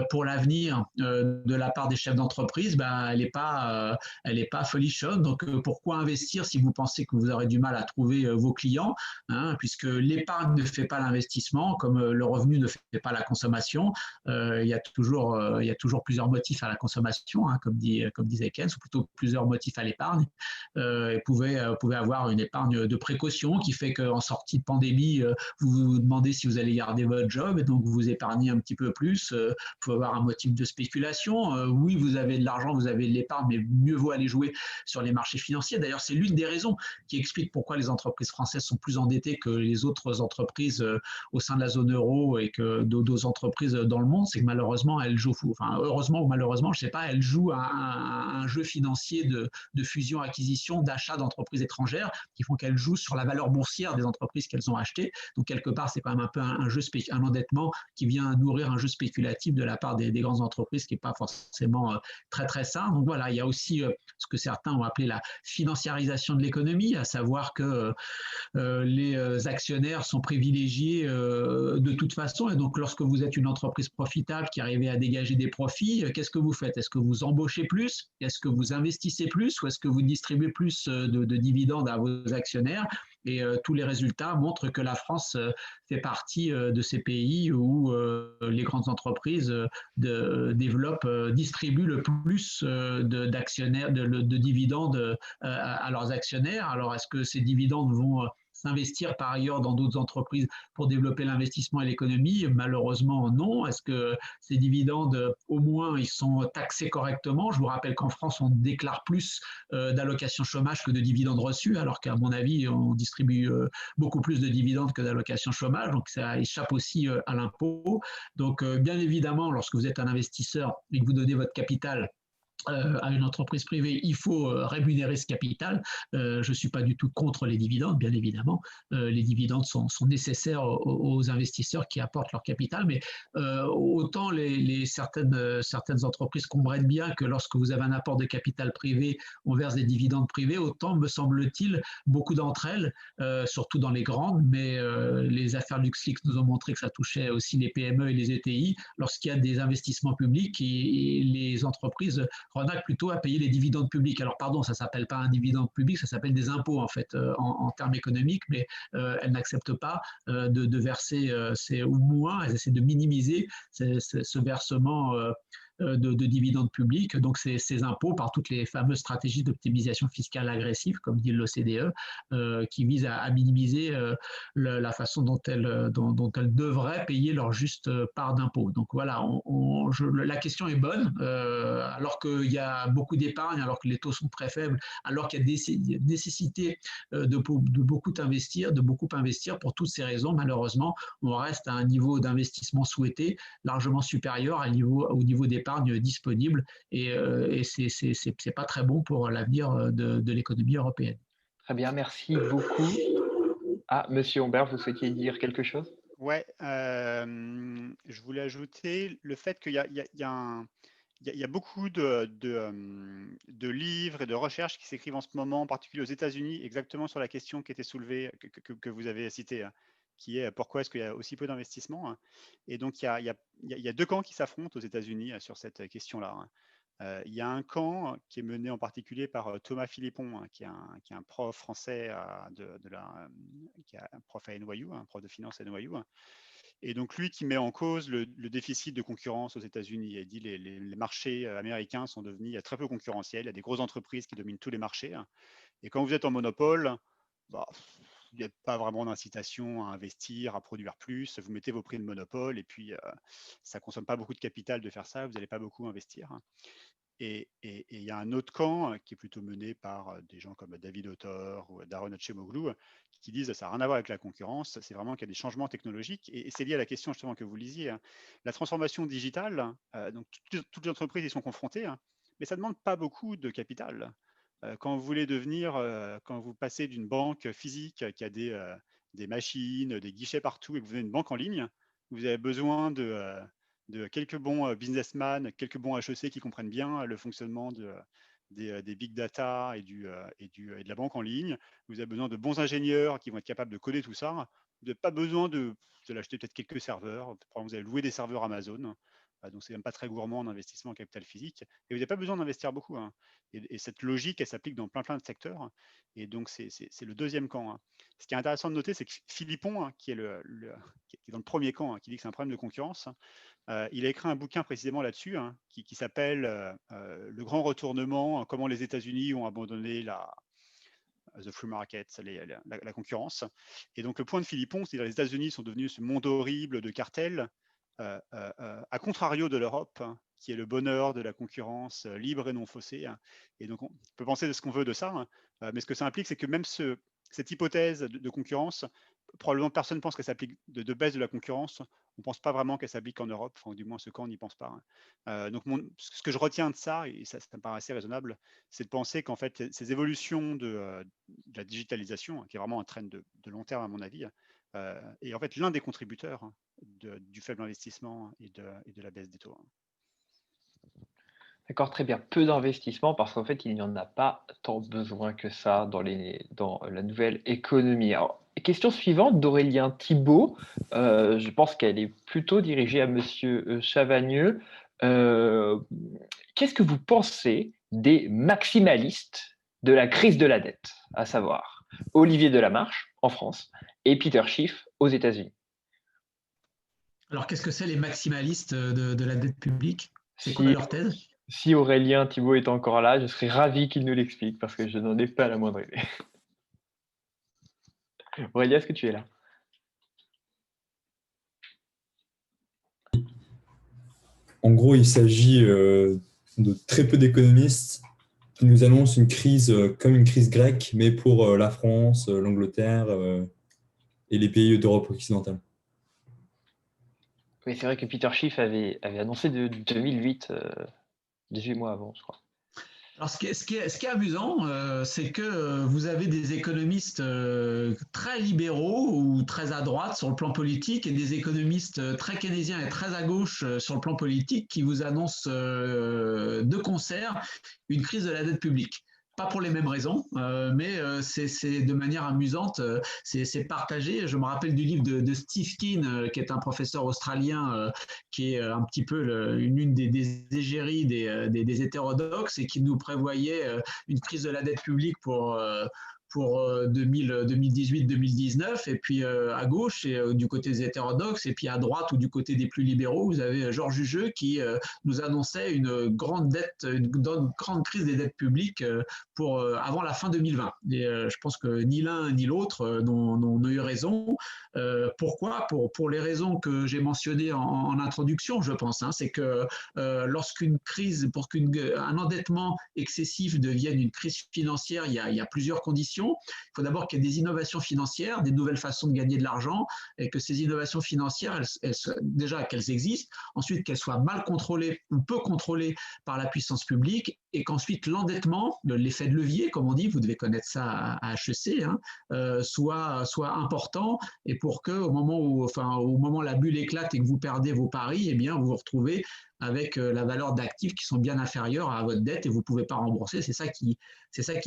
pour l'avenir de la part des chefs d'entreprise, ben, elle n'est pas folichonne. Donc, pourquoi investir si vous pensez que vous aurez du mal à trouver vos clients, hein, puisque l'épargne ne fait pas l'investissement, comme le revenu ne fait pas la consommation. Il y a toujours plusieurs motifs à la consommation, hein, comme disait Keynes, ou plutôt plusieurs motifs à l'épargne. Vous pouvez avoir une épargne de précaution qui fait qu'en sortie de pandémie, vous vous demandez si vous allez garder votre job, et donc vous épargnez un petit peu plus. Vous pouvez avoir un motif de spéculation. Oui, vous avez de l'argent, vous avez de l'épargne, mais mieux vaut aller jouer sur les marchés financiers. D'ailleurs, c'est l'une des raisons qui explique pourquoi les entreprises françaises sont plus endettées que les autres entreprises au sein de la zone euro et que d'autres entreprises dans le monde, c'est que malheureusement, elles jouent, enfin heureusement ou malheureusement, je ne sais pas, elles jouent un jeu financier de fusion-acquisition, d'achat d'entreprises étrangères qui font qu'elles jouent sur la valeur boursière des entreprises qu'elles ont achetées. Donc, quelque part, c'est quand même un peu un endettement qui vient nourrir un jeu spéculatif de la part des grandes entreprises qui n'est pas forcément très, très sain. Donc, voilà, il y a aussi ce que certains ont appelé la financiarisation de l'économie, à savoir que les actionnaires sont privilégiés de toute façon. Et donc, lorsque vous êtes une entreprise profitable qui arrive à dégager des profits, qu'est-ce que vous faites? Est-ce que vous embauchez plus? Est-ce que vous investissez plus? Ou est-ce que vous distribuez plus de dividendes à vos actionnaires? Et tous les résultats montrent que la France fait partie de ces pays où les grandes entreprises distribuent le plus d'actionnaires, de dividendes à leurs actionnaires. Alors, est-ce que ces dividendes vont s'investir par ailleurs dans d'autres entreprises pour développer l'investissement et l'économie? Malheureusement, non. Est-ce que ces dividendes, au moins, ils sont taxés correctement? Je vous rappelle qu'en France, on déclare plus d'allocations chômage que de dividendes reçus, alors qu'à mon avis, on distribue beaucoup plus de dividendes que d'allocations chômage, donc ça échappe aussi à l'impôt. Donc, bien évidemment, lorsque vous êtes un investisseur et que vous donnez votre capital à une entreprise privée, il faut rémunérer ce capital. Je ne suis pas du tout contre les dividendes, bien évidemment. Les dividendes sont nécessaires aux investisseurs qui apportent leur capital, mais autant certaines entreprises comprennent bien que lorsque vous avez un apport de capital privé, on verse des dividendes privés, autant, me semble-t-il, beaucoup d'entre elles, surtout dans les grandes, mais les affaires LuxLeaks nous ont montré que ça touchait aussi les PME et les ETI, lorsqu'il y a des investissements publics et les entreprises renaclent plutôt à payer les dividendes publics. Alors pardon, ça ne s'appelle pas un dividende public, ça s'appelle des impôts en fait en termes économiques, mais elles n'acceptent pas de verser ou moins, elles essaient de minimiser ce versement de dividendes publics, donc ces impôts par toutes les fameuses stratégies d'optimisation fiscale agressive, comme dit l'OCDE, qui visent à minimiser la façon dont elles devraient payer leur juste part d'impôts. Donc voilà, la question est bonne, alors qu'il y a beaucoup d'épargne, alors que les taux sont très faibles, alors qu'il y a nécessité de beaucoup investir. Pour toutes ces raisons, malheureusement, on reste à un niveau d'investissement souhaité largement supérieur au niveau d'épargne disponible, et c'est pas très bon pour l'avenir de l'économie européenne. Très bien, merci beaucoup. Ah, Monsieur Humbert, vous souhaitiez dire quelque chose? Ouais, je voulais ajouter le fait qu'il y a beaucoup de livres et de recherches qui s'écrivent en ce moment, en particulier aux États-Unis, exactement sur la question qui était soulevée, que vous avez citée, qui est pourquoi est-ce qu'il y a aussi peu d'investissement. Et donc, il y a deux camps qui s'affrontent aux États-Unis sur cette question-là. Il y a un camp qui est mené en particulier par Thomas Philippon, qui est un prof français qui est un prof à NYU, un prof de finance à NYU. Et donc lui qui met en cause le déficit de concurrence aux États-Unis. Il dit les marchés américains sont devenus très peu concurrentiels. Il y a des grosses entreprises qui dominent tous les marchés. Et quand vous êtes en monopole, il n'y a pas vraiment d'incitation à investir, à produire plus. Vous mettez vos prix de monopole et puis ça ne consomme pas beaucoup de capital de faire ça. Vous n'allez pas beaucoup investir. Et il y a un autre camp qui est plutôt mené par des gens comme David Autor ou Daron Acemoglu qui disent que ça n'a rien à voir avec la concurrence, c'est vraiment qu'il y a des changements technologiques et c'est lié à la question justement que vous lisiez. La transformation digitale, donc toutes les entreprises y sont confrontées, mais ça ne demande pas beaucoup de capital. Quand vous voulez quand vous passez d'une banque physique qui a des machines, des guichets partout et que vous avez une banque en ligne, vous avez besoin de quelques bons businessmen, quelques bons HEC qui comprennent bien le fonctionnement des big data et de la banque en ligne. Vous avez besoin de bons ingénieurs qui vont être capables de coder tout ça. Vous n'avez pas besoin de l'acheter peut-être quelques serveurs. Vous allez louer des serveurs Amazon. Donc, c'est même pas très gourmand en investissement en capital physique. Et vous n'avez pas besoin d'investir beaucoup. Et cette logique, elle s'applique dans plein de secteurs. Et donc, c'est le deuxième camp. Ce qui est intéressant de noter, c'est que Philippon, qui est dans le premier camp, qui dit que c'est un problème de concurrence, il a écrit un bouquin précisément là-dessus, qui s'appelle Le grand retournement, comment les États-Unis ont abandonné the free market, la concurrence. Et donc le point de Philippon, c'est que les États-Unis sont devenus ce monde horrible de cartels, à contrario de l'Europe, qui est le bonheur de la concurrence libre et non faussée. Et donc on peut penser de ce qu'on veut de ça, mais ce que ça implique, c'est que même cette hypothèse de concurrence, probablement personne ne pense qu'elle s'applique de baisse de la concurrence. On ne pense pas vraiment qu'elle s'applique en Europe, enfin, du moins ce camp n'y pense pas. Donc ce que je retiens de ça, et ça me paraît assez raisonnable, c'est de penser qu'en fait ces évolutions de la digitalisation, qui est vraiment un trend de long terme à mon avis, est en fait l'un des contributeurs du faible investissement et de la baisse des taux. D'accord, très bien. Peu d'investissement parce qu'en fait, il n'y en a pas tant besoin que ça dans la nouvelle économie. Alors, question suivante d'Aurélien Thibault. Je pense qu'elle est plutôt dirigée à Monsieur Chavagneux. Qu'est-ce que vous pensez des maximalistes de la crise de la dette, à savoir Olivier Delamarche en France et Peter Schiff aux États-Unis? Alors, qu'est-ce que c'est les maximalistes de la dette publique? C'est quoi leur thèse? Si Aurélien Thibault est encore là, je serais ravi qu'il nous l'explique parce que je n'en ai pas la moindre idée. Aurélia, est-ce que tu es là? En gros, il s'agit de très peu d'économistes qui nous annoncent une crise comme une crise grecque, mais pour la France, l'Angleterre et les pays d'Europe occidentale. Oui, c'est vrai que Peter Schiff avait annoncé de 2008, 18 mois avant, je crois. Alors, ce qui est amusant, c'est que vous avez des économistes très libéraux ou très à droite sur le plan politique et des économistes très keynésiens et très à gauche sur le plan politique qui vous annoncent de concert une crise de la dette publique. Pas pour les mêmes raisons, mais c'est de manière amusante, c'est partagé. Je me rappelle du livre de Steve Keen, qui est un professeur australien qui est un petit peu une des égéries des hétérodoxes et qui nous prévoyait une crise de la dette publique pour 2018-2019, et puis à gauche, et du côté des hétérodoxes, et puis à droite ou du côté des plus libéraux, vous avez Georges Hugeux qui nous annonçait une grande crise des dettes publiques pour avant la fin 2020. Et je pense que ni l'un ni l'autre n'ont eu raison. Pourquoi pour les raisons que j'ai mentionnées en introduction, je pense. Hein, c'est que lorsqu'une crise, pour qu'un endettement excessif devienne une crise financière, il y a plusieurs conditions. Il faut d'abord qu'il y ait des innovations financières, des nouvelles façons de gagner de l'argent, et que ces innovations financières, déjà qu'elles existent, ensuite qu'elles soient mal contrôlées ou peu contrôlées par la puissance publique, et qu'ensuite l'endettement, l'effet de levier, comme on dit, vous devez connaître ça à HEC, hein, soit important, et pour que au moment où la bulle éclate et que vous perdez vos paris, eh bien vous vous retrouvez avec la valeur d'actifs qui sont bien inférieurs à votre dette et vous ne pouvez pas rembourser. C'est ça qui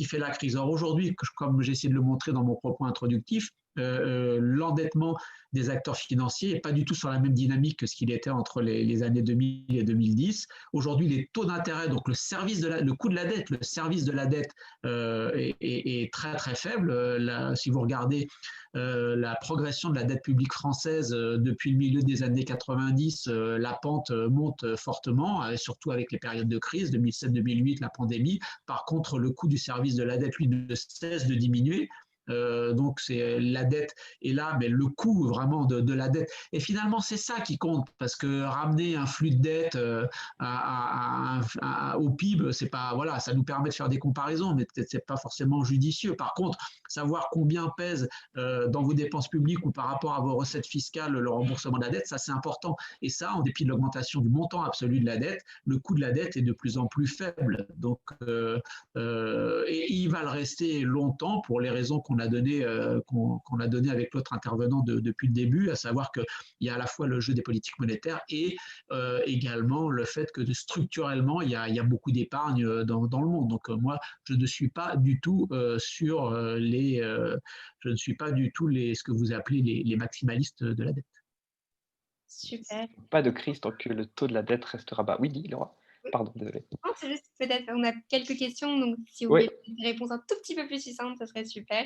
fait la crise. Or aujourd'hui, comme j'ai essayé de le montrer dans mon propos introductif, l'endettement des acteurs financiers n'est pas du tout sur la même dynamique que ce qu'il était entre les années 2000 et 2010. Aujourd'hui, les taux d'intérêt, donc le coût de la dette, le service de la dette est très très faible. Si vous regardez la progression de la dette publique française depuis le milieu des années 90, la pente monte fortement, surtout avec les périodes de crise, 2007-2008, la pandémie. Par contre, le coût du service de la dette, lui, ne cesse de diminuer. Donc la dette est là, mais le coût vraiment de la dette. Et finalement, c'est ça qui compte, parce que ramener un flux de dette au PIB, c'est pas, voilà, ça nous permet de faire des comparaisons, mais peut-être c'est pas forcément judicieux. Par contre, savoir combien pèse dans vos dépenses publiques ou par rapport à vos recettes fiscales le remboursement de la dette, ça c'est important. Et ça, en dépit de l'augmentation du montant absolu de la dette, le coût de la dette est de plus en plus faible. Donc, et il va le rester longtemps pour les raisons qu'on a données avec l'autre intervenant depuis le début, à savoir qu'il y a à la fois le jeu des politiques monétaires et également le fait que structurellement, il y a beaucoup d'épargne dans le monde. Donc moi, je ne suis pas du tout sur je ne suis pas du tout ce que vous appelez les maximalistes de la dette. Super. Pas de crise tant que le taux de la dette restera bas. Oui, dis, Laura. Pardon, désolé. Non, c'est juste peut-être, on a quelques questions, donc si vous Oui. voulez des réponses un tout petit peu plus succinctes, ça serait super.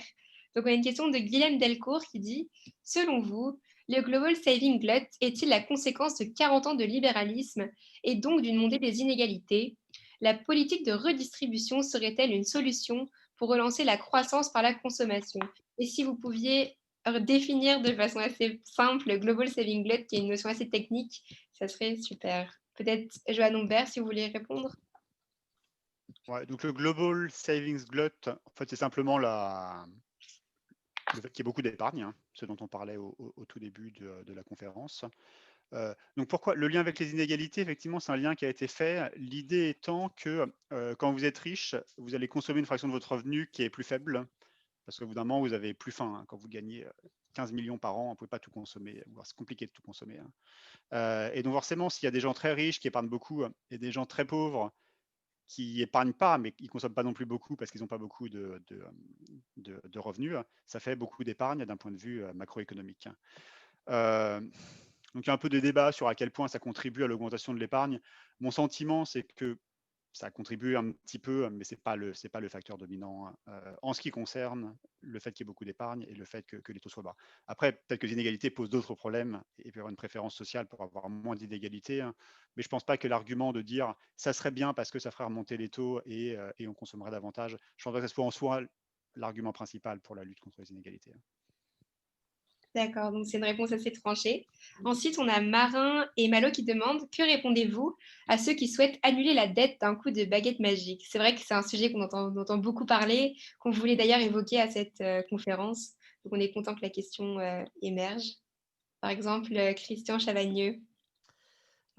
Donc on a une question de Guilhem Delcourt qui dit « Selon vous, le Global Saving Glut est-il la conséquence de 40 ans de libéralisme et donc d'une montée des inégalités? La politique de redistribution serait-elle une solution pour relancer la croissance par la consommation? Et si vous pouviez définir de façon assez simple le Global Saving Glut, qui est une notion assez technique, ça serait super. Peut-être Joanne Humbert, si vous voulez répondre. Ouais, donc le Global Savings Glut, en fait, c'est simplement le fait qu'il y ait beaucoup d'épargne, hein, ce dont on parlait au tout début de la conférence. Donc pourquoi le lien avec les inégalités, effectivement, c'est un lien qui a été fait. L'idée étant que quand vous êtes riche, vous allez consommer une fraction de votre revenu qui est plus faible, parce qu'au bout d'un moment, vous avez plus faim. Hein. Quand vous gagnez 15 millions par an, on ne peut pas tout consommer, c'est compliqué de tout consommer. Hein. Et donc forcément, s'il y a des gens très riches qui épargnent beaucoup et des gens très pauvres qui n'épargnent pas, mais qui ne consomment pas non plus beaucoup parce qu'ils n'ont pas beaucoup de revenus, ça fait beaucoup d'épargne d'un point de vue macroéconomique. Donc il y a un peu de débat sur à quel point ça contribue à l'augmentation de l'épargne. Mon sentiment, c'est que ça contribue un petit peu, mais ce n'est pas le facteur dominant en ce qui concerne le fait qu'il y ait beaucoup d'épargne et le fait que les taux soient bas. Après, peut-être que les inégalités posent d'autres problèmes et il peut y avoir une préférence sociale pour avoir moins d'inégalités, hein, mais je ne pense pas que l'argument de dire ça serait bien parce que ça ferait remonter les taux et on consommerait davantage, je ne pense pas que ce soit en soi l'argument principal pour la lutte contre les inégalités. D'accord, donc c'est une réponse assez tranchée. Ensuite, on a Marin et Malo qui demandent: que répondez-vous à ceux qui souhaitent annuler la dette d'un coup de baguette magique? C'est vrai que c'est un sujet on entend beaucoup parler, qu'on voulait d'ailleurs évoquer à cette conférence. Donc on est content que la question émerge. Par exemple, Christian Chavagneux.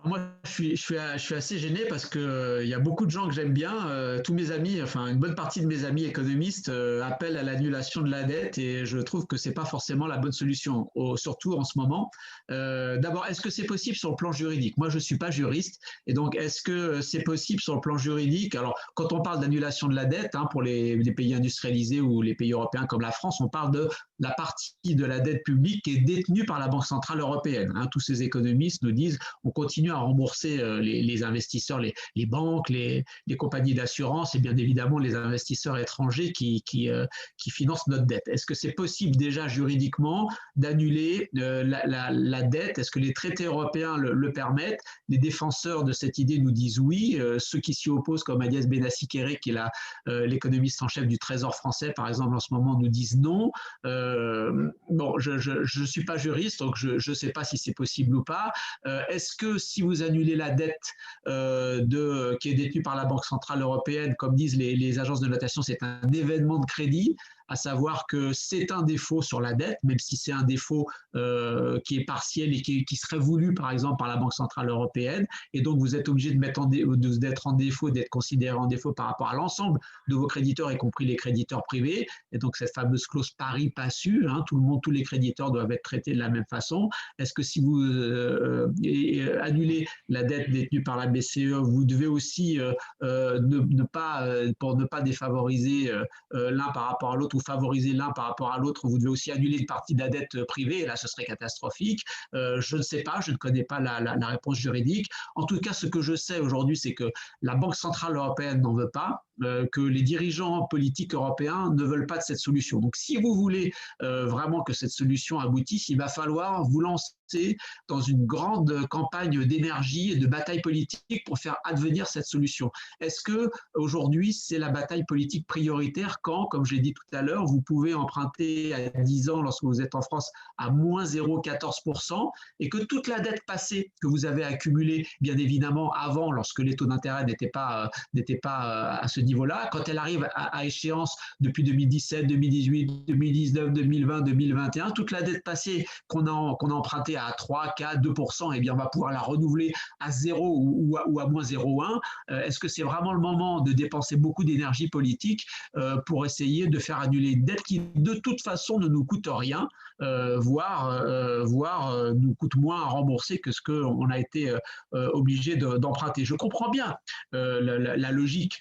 Moi, je suis assez gêné parce que il y a beaucoup de gens que j'aime bien. Tous mes amis, enfin une bonne partie de mes amis économistes appellent à l'annulation de la dette et je trouve que c'est pas forcément la bonne solution, surtout en ce moment. D'abord, est-ce que c'est possible sur le plan juridique? Moi, je suis pas juriste et donc est-ce que c'est possible sur le plan juridique? Alors, quand on parle d'annulation de la dette, hein, pour les pays industrialisés ou les pays européens comme la France, on parle de la partie de la dette publique qui est détenue par la Banque centrale européenne. Hein. Tous ces économistes nous disent on continue à rembourser les investisseurs, les banques, les compagnies d'assurance et bien évidemment les investisseurs étrangers qui financent notre dette. Est-ce que c'est possible déjà juridiquement d'annuler la dette? Est-ce que les traités européens le permettent? Les défenseurs de cette idée nous disent oui. Ceux qui s'y opposent, comme Agnès Benassi-Kéré, qui est l'économiste en chef du Trésor français, par exemple, en ce moment, nous disent non. Bon, je ne suis pas juriste, donc je ne sais pas si c'est possible ou pas. Est-ce que si vous annulez la dette qui est détenue par la Banque centrale européenne, comme disent les agences de notation, c'est un événement de crédit, à savoir que c'est un défaut sur la dette, même si c'est un défaut qui est partiel et qui serait voulu, par exemple, par la Banque centrale européenne, et donc vous êtes obligé d'être en défaut, d'être considéré en défaut par rapport à l'ensemble de vos créditeurs, y compris les créditeurs privés, et donc cette fameuse clause pari passu, hein, tous les créditeurs doivent être traités de la même façon. Est-ce que si vous annulez la dette détenue par la BCE, vous devez aussi pour ne pas défavoriser l'un par rapport à l'autre ou favoriser l'un par rapport à l'autre, vous devez aussi annuler une partie de la dette privée, et là ce serait catastrophique. Je ne sais pas, je ne connais pas la réponse juridique. En tout cas, ce que je sais aujourd'hui, c'est que la Banque centrale européenne n'en veut pas, que les dirigeants politiques européens ne veulent pas de cette solution. Donc si vous voulez vraiment que cette solution aboutisse, il va falloir vous lancer dans une grande campagne d'énergie et de bataille politique pour faire advenir cette solution. Est-ce que aujourd'hui c'est la bataille politique prioritaire quand, comme je l'ai dit tout à l'heure, vous pouvez emprunter à 10 ans lorsque vous êtes en France à moins 0,14% et que toute la dette passée que vous avez accumulée, bien évidemment avant, lorsque les taux d'intérêt n'étaient pas à ce niveau-là, quand elle arrive à échéance depuis 2017, 2018, 2019, 2020, 2021, toute la dette passée qu'on a empruntée à 3, 4, 2%, eh bien on va pouvoir la renouveler à 0 ou à moins 0,1. Est-ce que c'est vraiment le moment de dépenser beaucoup d'énergie politique pour essayer de faire annuler une dette qui de toute façon ne nous coûte rien, voire nous coûte moins à rembourser que ce qu'on a été obligé d'emprunter. Je comprends bien la logique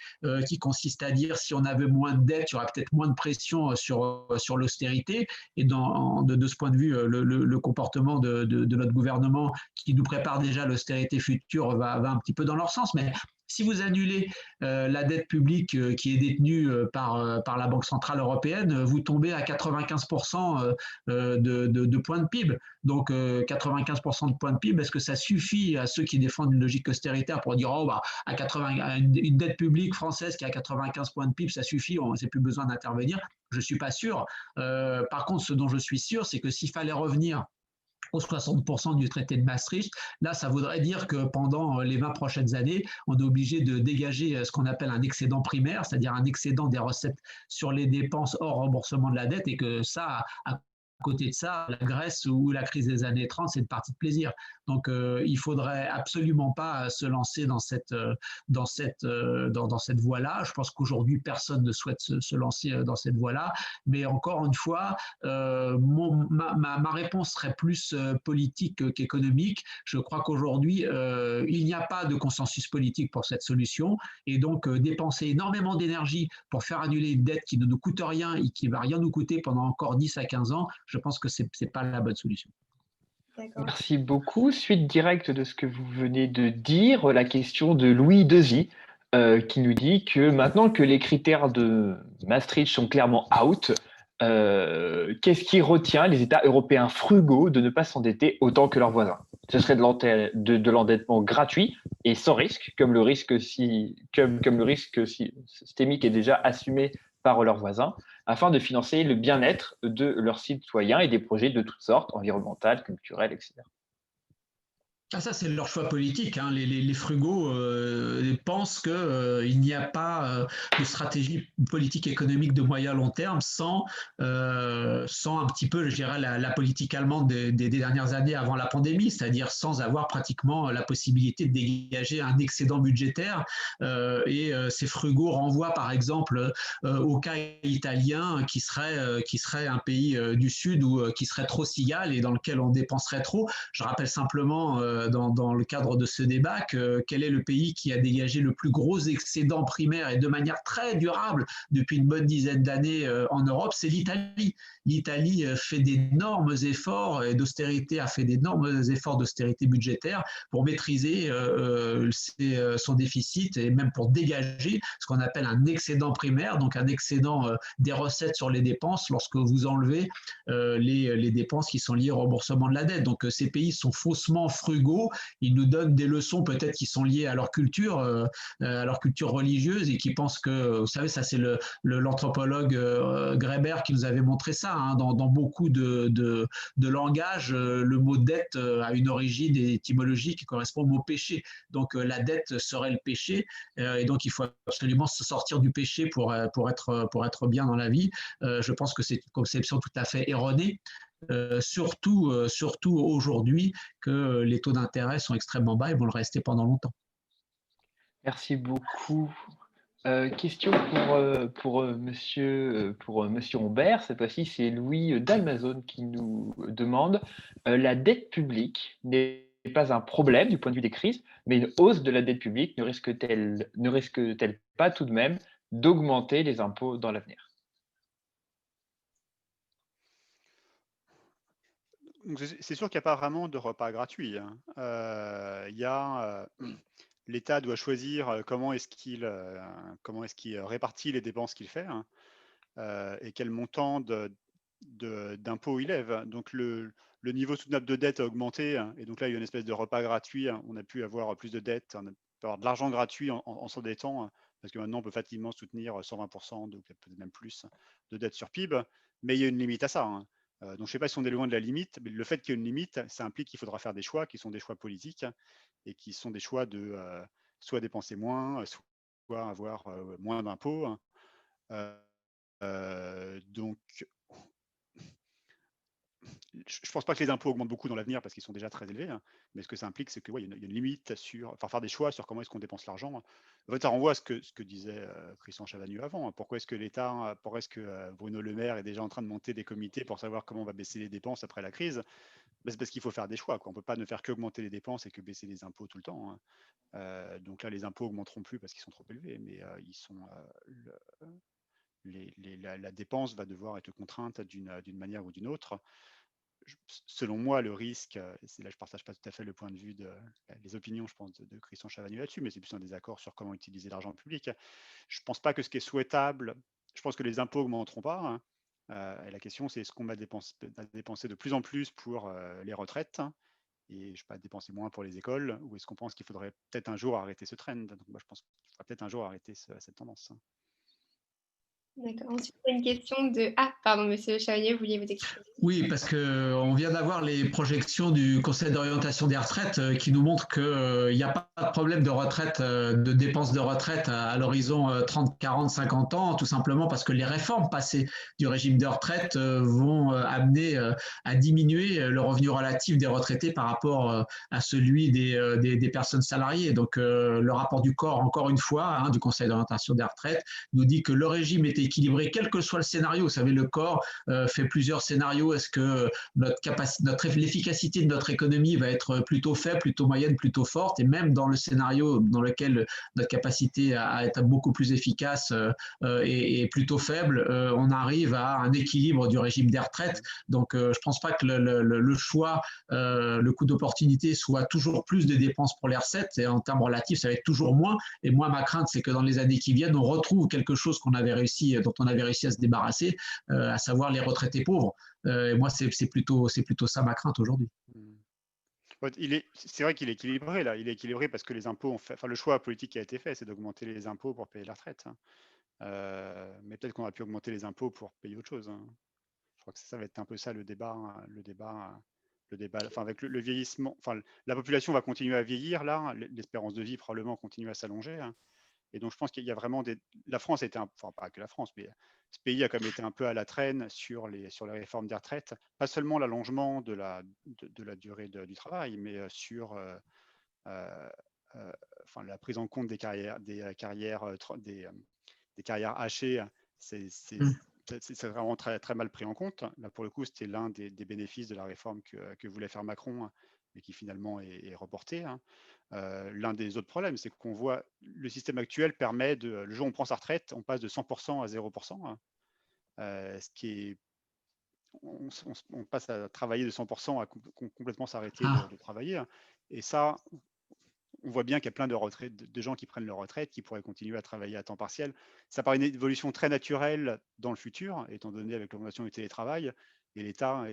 qui consiste à dire si on avait moins de dettes, il y aura peut-être moins de pression sur l'austérité. Et de ce point de vue, le comportement de notre gouvernement qui nous prépare déjà l'austérité future va un petit peu dans leur sens. Mais si vous annulez la dette publique qui est détenue par la Banque centrale européenne, vous tombez à 95% de points de PIB. Donc 95% de points de PIB, est-ce que ça suffit à ceux qui défendent une logique austéritaire pour dire une dette publique française qui a 95 points de PIB, ça suffit, on n'a plus besoin d'intervenir? Je ne suis pas sûr. Par contre, ce dont je suis sûr, c'est que s'il fallait revenir aux 60% du traité de Maastricht. Là, ça voudrait dire que pendant les 20 prochaines années, on est obligé de dégager ce qu'on appelle un excédent primaire, c'est-à-dire un excédent des recettes sur les dépenses hors remboursement de la dette, et que ça, à côté de ça, la Grèce ou la crise des années 30, c'est une partie de plaisir. Donc, il ne faudrait absolument pas se lancer dans cette voie-là. Je pense qu'aujourd'hui, personne ne souhaite se lancer dans cette voie-là. Mais encore une fois, ma réponse serait plus politique qu'économique. Je crois qu'aujourd'hui, il n'y a pas de consensus politique pour cette solution. Et donc, dépenser énormément d'énergie pour faire annuler une dette qui ne nous coûte rien et qui ne va rien nous coûter pendant encore 10 à 15 ans, je pense que ce n'est pas la bonne solution. Merci beaucoup. Suite directe de ce que vous venez de dire, la question de Louis Dezy, qui nous dit que maintenant que les critères de Maastricht sont clairement out, qu'est-ce qui retient les États européens frugaux de ne pas s'endetter autant que leurs voisins? Ce serait de l'endettement gratuit et sans risque, comme le risque systémique est déjà assumé par leurs voisins afin de financer le bien-être de leurs citoyens et des projets de toutes sortes, environnementales, culturels, etc. Ah, ça, c'est leur choix politique, hein. Les frugaux pensent qu'il n'y a pas de stratégie politique économique de moyen long terme sans un petit peu, je dirais, la politique allemande des dernières années avant la pandémie, c'est-à-dire sans avoir pratiquement la possibilité de dégager un excédent budgétaire. Ces frugaux renvoient, par exemple, au cas italien qui serait un pays du Sud ou qui serait trop cigale et dans lequel on dépenserait trop. Je rappelle simplement dans le cadre de ce débat quel est le pays qui a dégagé le plus gros excédent primaire et de manière très durable depuis une bonne dizaine d'années en Europe, c'est l'Italie. L'Italie fait d'énormes efforts d'austérité, a fait d'énormes efforts d'austérité budgétaire pour maîtriser son déficit et même pour dégager ce qu'on appelle un excédent primaire, donc un excédent des recettes sur les dépenses lorsque vous enlevez les dépenses qui sont liées au remboursement de la dette. Donc ces pays sont faussement frugaux, ils nous donnent des leçons peut-être qui sont liées à leur culture religieuse et qui pensent que, vous savez, ça c'est l'anthropologue Greber qui nous avait montré ça, hein, dans beaucoup de langages, le mot dette a une origine étymologique qui correspond au mot péché. Donc la dette serait le péché et donc il faut absolument se sortir du péché pour être bien dans la vie. Je pense que c'est une conception tout à fait erronée. Surtout aujourd'hui que les taux d'intérêt sont extrêmement bas et vont le rester pendant longtemps. Merci beaucoup. Question pour monsieur Humbert. Cette fois-ci, c'est Louis d'Amazon qui nous demande la dette publique n'est pas un problème du point de vue des crises, mais une hausse de la dette publique ne risque-t-elle pas tout de même d'augmenter les impôts dans l'avenir? C'est sûr qu'il n'y a pas vraiment de repas gratuit, hein. L'État doit choisir comment est-ce qu'il répartit les dépenses qu'il fait, hein, et quel montant d'impôts il lève. Donc le niveau soutenable de dette a augmenté, hein, et donc là il y a une espèce de repas gratuit, hein. On a pu avoir plus de dettes, on a pu avoir de l'argent gratuit en s'endettant, hein, parce que maintenant on peut facilement soutenir 120%, donc peut-être même plus, de dette sur PIB, mais il y a une limite à ça, hein. Donc je ne sais pas si on est loin de la limite, mais le fait qu'il y ait une limite, ça implique qu'il faudra faire des choix qui sont des choix politiques et qui sont des choix de soit dépenser moins, soit avoir moins d'impôts, hein. Donc je ne pense pas que les impôts augmentent beaucoup dans l'avenir parce qu'ils sont déjà très élevés, hein, mais ce que ça implique, c'est qu'il y a une limite faire des choix sur comment est-ce qu'on dépense l'argent. En fait, ça renvoie à ce que disait Christian Chavagneux avant, hein. Pourquoi est-ce que Bruno Le Maire est déjà en train de monter des comités pour savoir comment on va baisser les dépenses après la crise? C'est parce qu'il faut faire des choix, quoi. On ne peut pas ne faire qu'augmenter les dépenses et que baisser les impôts tout le temps, hein. Donc là, les impôts augmenteront plus parce qu'ils sont trop élevés, mais la dépense va devoir être contrainte d'une manière ou d'une autre. Selon moi, le risque, là je ne partage pas tout à fait le point de vue les opinions, je pense, de Christian Chavagneux là-dessus, mais c'est plus un désaccord sur comment utiliser l'argent public. Je ne pense pas que ce qui est souhaitable, je pense que les impôts augmenteront pas, hein. Et la question, c'est est-ce qu'on va dépenser de plus en plus pour les retraites, hein, et je ne sais pas, dépenser moins pour les écoles, ou est-ce qu'on pense qu'il faudrait peut-être un jour arrêter ce trend? Donc moi, je pense qu'il faudra peut-être un jour arrêter cette tendance, hein. D'accord. Ensuite, une question de... Ah, pardon, monsieur Chavagneux, vous vouliez vous exprimer? Oui, parce qu'on vient d'avoir les projections du Conseil d'orientation des retraites qui nous montrent qu'il n'y a pas de problème de retraite, de dépenses de retraite à l'horizon 30, 40, 50 ans, tout simplement parce que les réformes passées du régime de retraite vont amener à diminuer le revenu relatif des retraités par rapport à celui des personnes salariées. Donc le rapport du corps, encore une fois, hein, du Conseil d'orientation des retraites, nous dit que le régime est équilibré, quel que soit le scénario. Vous savez, le corps fait plusieurs scénarios. Est-ce que l'efficacité de notre économie va être plutôt faible, plutôt moyenne, plutôt forte? Et même dans le scénario dans lequel notre capacité à être beaucoup plus efficace est plutôt faible, on arrive à un équilibre du régime des retraites. Donc je ne pense pas que le choix, le coût d'opportunité soit toujours plus de dépenses pour les recettes. Et en termes relatifs, ça va être toujours moins. Et moi, ma crainte, c'est que dans les années qui viennent, on retrouve quelque chose dont on avait réussi à se débarrasser, à savoir les retraités pauvres. Et moi, c'est plutôt ça ma crainte aujourd'hui. C'est vrai qu'il est équilibré là. Il est équilibré parce que les impôts le choix politique qui a été fait, c'est d'augmenter les impôts pour payer la retraite, hein. Mais peut-être qu'on aurait pu augmenter les impôts pour payer autre chose, hein. Je crois que ça va être un peu ça le débat, hein, enfin, avec le vieillissement. Enfin, la population va continuer à vieillir là, l'espérance de vie probablement continue à s'allonger, hein. Et donc je pense qu'il y a vraiment la France était enfin pas que la France, mais ce pays a quand même été un peu à la traîne sur les réformes des retraites, pas seulement l'allongement de la durée du travail, mais sur enfin, la prise en compte des carrières hachées. C'est vraiment très, très mal pris en compte. Là, pour le coup, c'était l'un des bénéfices de la réforme que voulait faire Macron, mais qui finalement est reporté, hein. L'un des autres problèmes, c'est qu'on voit le système actuel permet le jour où on prend sa retraite, on passe de 100% à 0%, hein. Ce qui est, on passe à travailler de 100% à complètement s'arrêter de travailler, hein. Et ça, on voit bien qu'il y a plein de gens qui prennent leur retraite, qui pourraient continuer à travailler à temps partiel. Ça paraît une évolution très naturelle dans le futur, étant donné avec l'augmentation du télétravail. Et l'État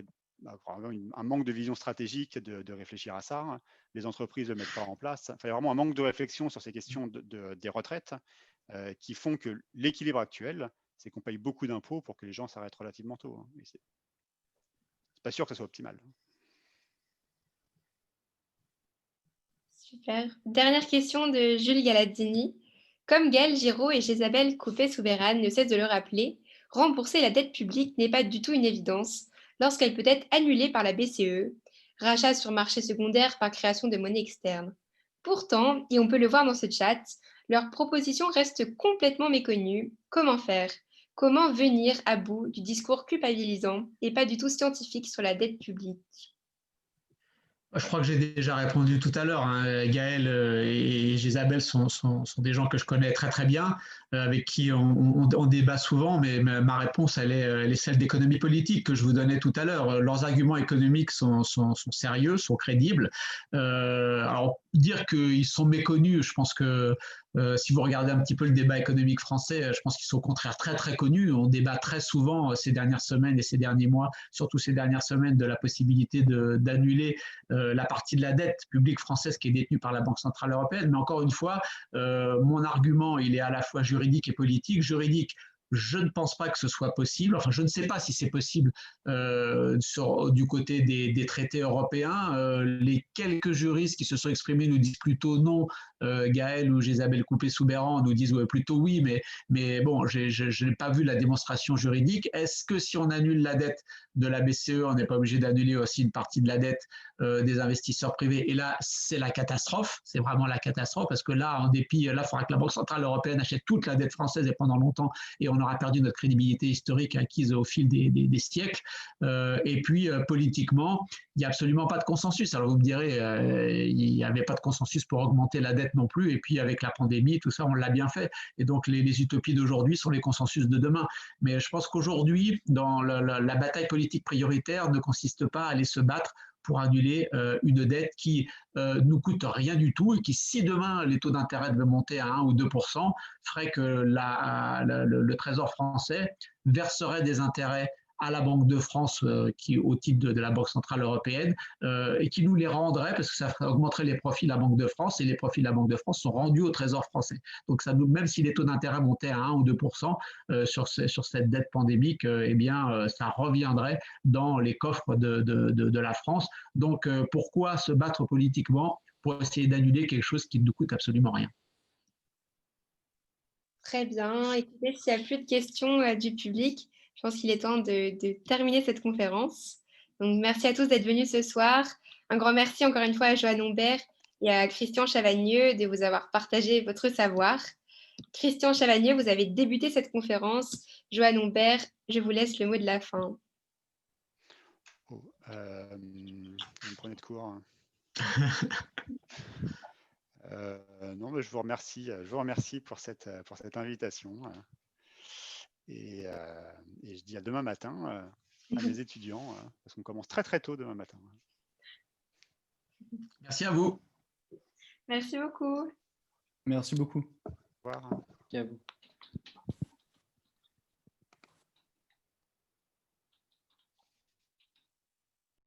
a vraiment un manque de vision stratégique de réfléchir à ça, hein. Les entreprises ne le mettent pas en place. Enfin, il y a vraiment un manque de réflexion sur ces questions des retraites qui font que l'équilibre actuel, c'est qu'on paye beaucoup d'impôts pour que les gens s'arrêtent relativement tôt, hein. C'est pas sûr que ce soit optimal. Super. Dernière question de Jules Galadini. Comme Gaël Giraud et Isabelle Coupet-Soubeyran ne cessent de le rappeler, rembourser la dette publique n'est pas du tout une évidence lorsqu'elle peut être annulée par la BCE, rachat sur marché secondaire par création de monnaie externe. Pourtant, et on peut le voir dans ce chat, leur proposition reste complètement méconnue. Comment faire? Comment venir à bout du discours culpabilisant et pas du tout scientifique sur la dette publique? Je crois que j'ai déjà répondu tout à l'heure, hein. Gaël et Isabelle sont des gens que je connais très très bien, avec qui on débat souvent, mais ma réponse, elle est celle d'économie politique que je vous donnais tout à l'heure. Leurs arguments économiques sont sérieux, sont crédibles. Alors, dire qu'ils sont méconnus, je pense que si vous regardez un petit peu le débat économique français, je pense qu'ils sont au contraire très très connus. On débat très souvent ces dernières semaines et ces derniers mois, surtout ces dernières semaines, de la possibilité d'annuler la partie de la dette publique française qui est détenue par la Banque centrale européenne. Mais encore une fois, mon argument, il est à la fois juridique et politique. Juridique, je ne pense pas que ce soit possible. Enfin, je ne sais pas si c'est possible du côté des traités européens. Les quelques juristes qui se sont exprimés nous disent plutôt non. Gaël ou Isabelle Coupet-Soubeyran nous disent plutôt oui, mais bon, je n'ai pas vu la démonstration juridique. Est-ce que si on annule la dette de la BCE, on n'est pas obligé d'annuler aussi une partie de la dette des investisseurs privés? Et là, c'est la catastrophe. C'est vraiment la catastrophe parce que là, en dépit, là, il faudra que la Banque centrale européenne achète toute la dette française et pendant longtemps, et on aura perdu notre crédibilité historique acquise au fil des siècles. Et puis, politiquement, il n'y a absolument pas de consensus. Alors, vous me direz, il n'y avait pas de consensus pour augmenter la dette non plus. Et puis, avec la pandémie, tout ça, on l'a bien fait. Et donc, les utopies d'aujourd'hui sont les consensus de demain. Mais je pense qu'aujourd'hui, dans la bataille politique prioritaire ne consiste pas à aller se battre pour annuler une dette qui nous coûte rien du tout et qui, si demain les taux d'intérêt devaient monter à 1 ou 2%, ferait que le Trésor français verserait des intérêts à la Banque de France qui au titre de la Banque centrale européenne et qui nous les rendrait parce que ça augmenterait les profits de la Banque de France et les profits de la Banque de France sont rendus au Trésor français. Donc ça même si les taux d'intérêt montaient à 1 ou 2% sur cette dette pandémique, eh bien ça reviendrait dans les coffres de la France. Donc pourquoi se battre politiquement pour essayer d'annuler quelque chose qui ne nous coûte absolument rien? Très bien. Écoutez, s'il n'y a plus de questions du public, je pense qu'il est temps de terminer cette conférence. Donc, merci à tous d'être venus ce soir. Un grand merci encore une fois à Joanne Humbert et à Christian Chavagneux de vous avoir partagé votre savoir. Christian Chavagneux, vous avez débuté cette conférence. Joanne Humbert, je vous laisse le mot de la fin. Vous me prenez de court, hein. Non, mais je vous remercie pour cette invitation. Et je dis à demain matin à mes étudiants, parce qu'on commence très très tôt demain matin. Merci à vous. Merci beaucoup. Merci beaucoup. Au revoir. Et à vous.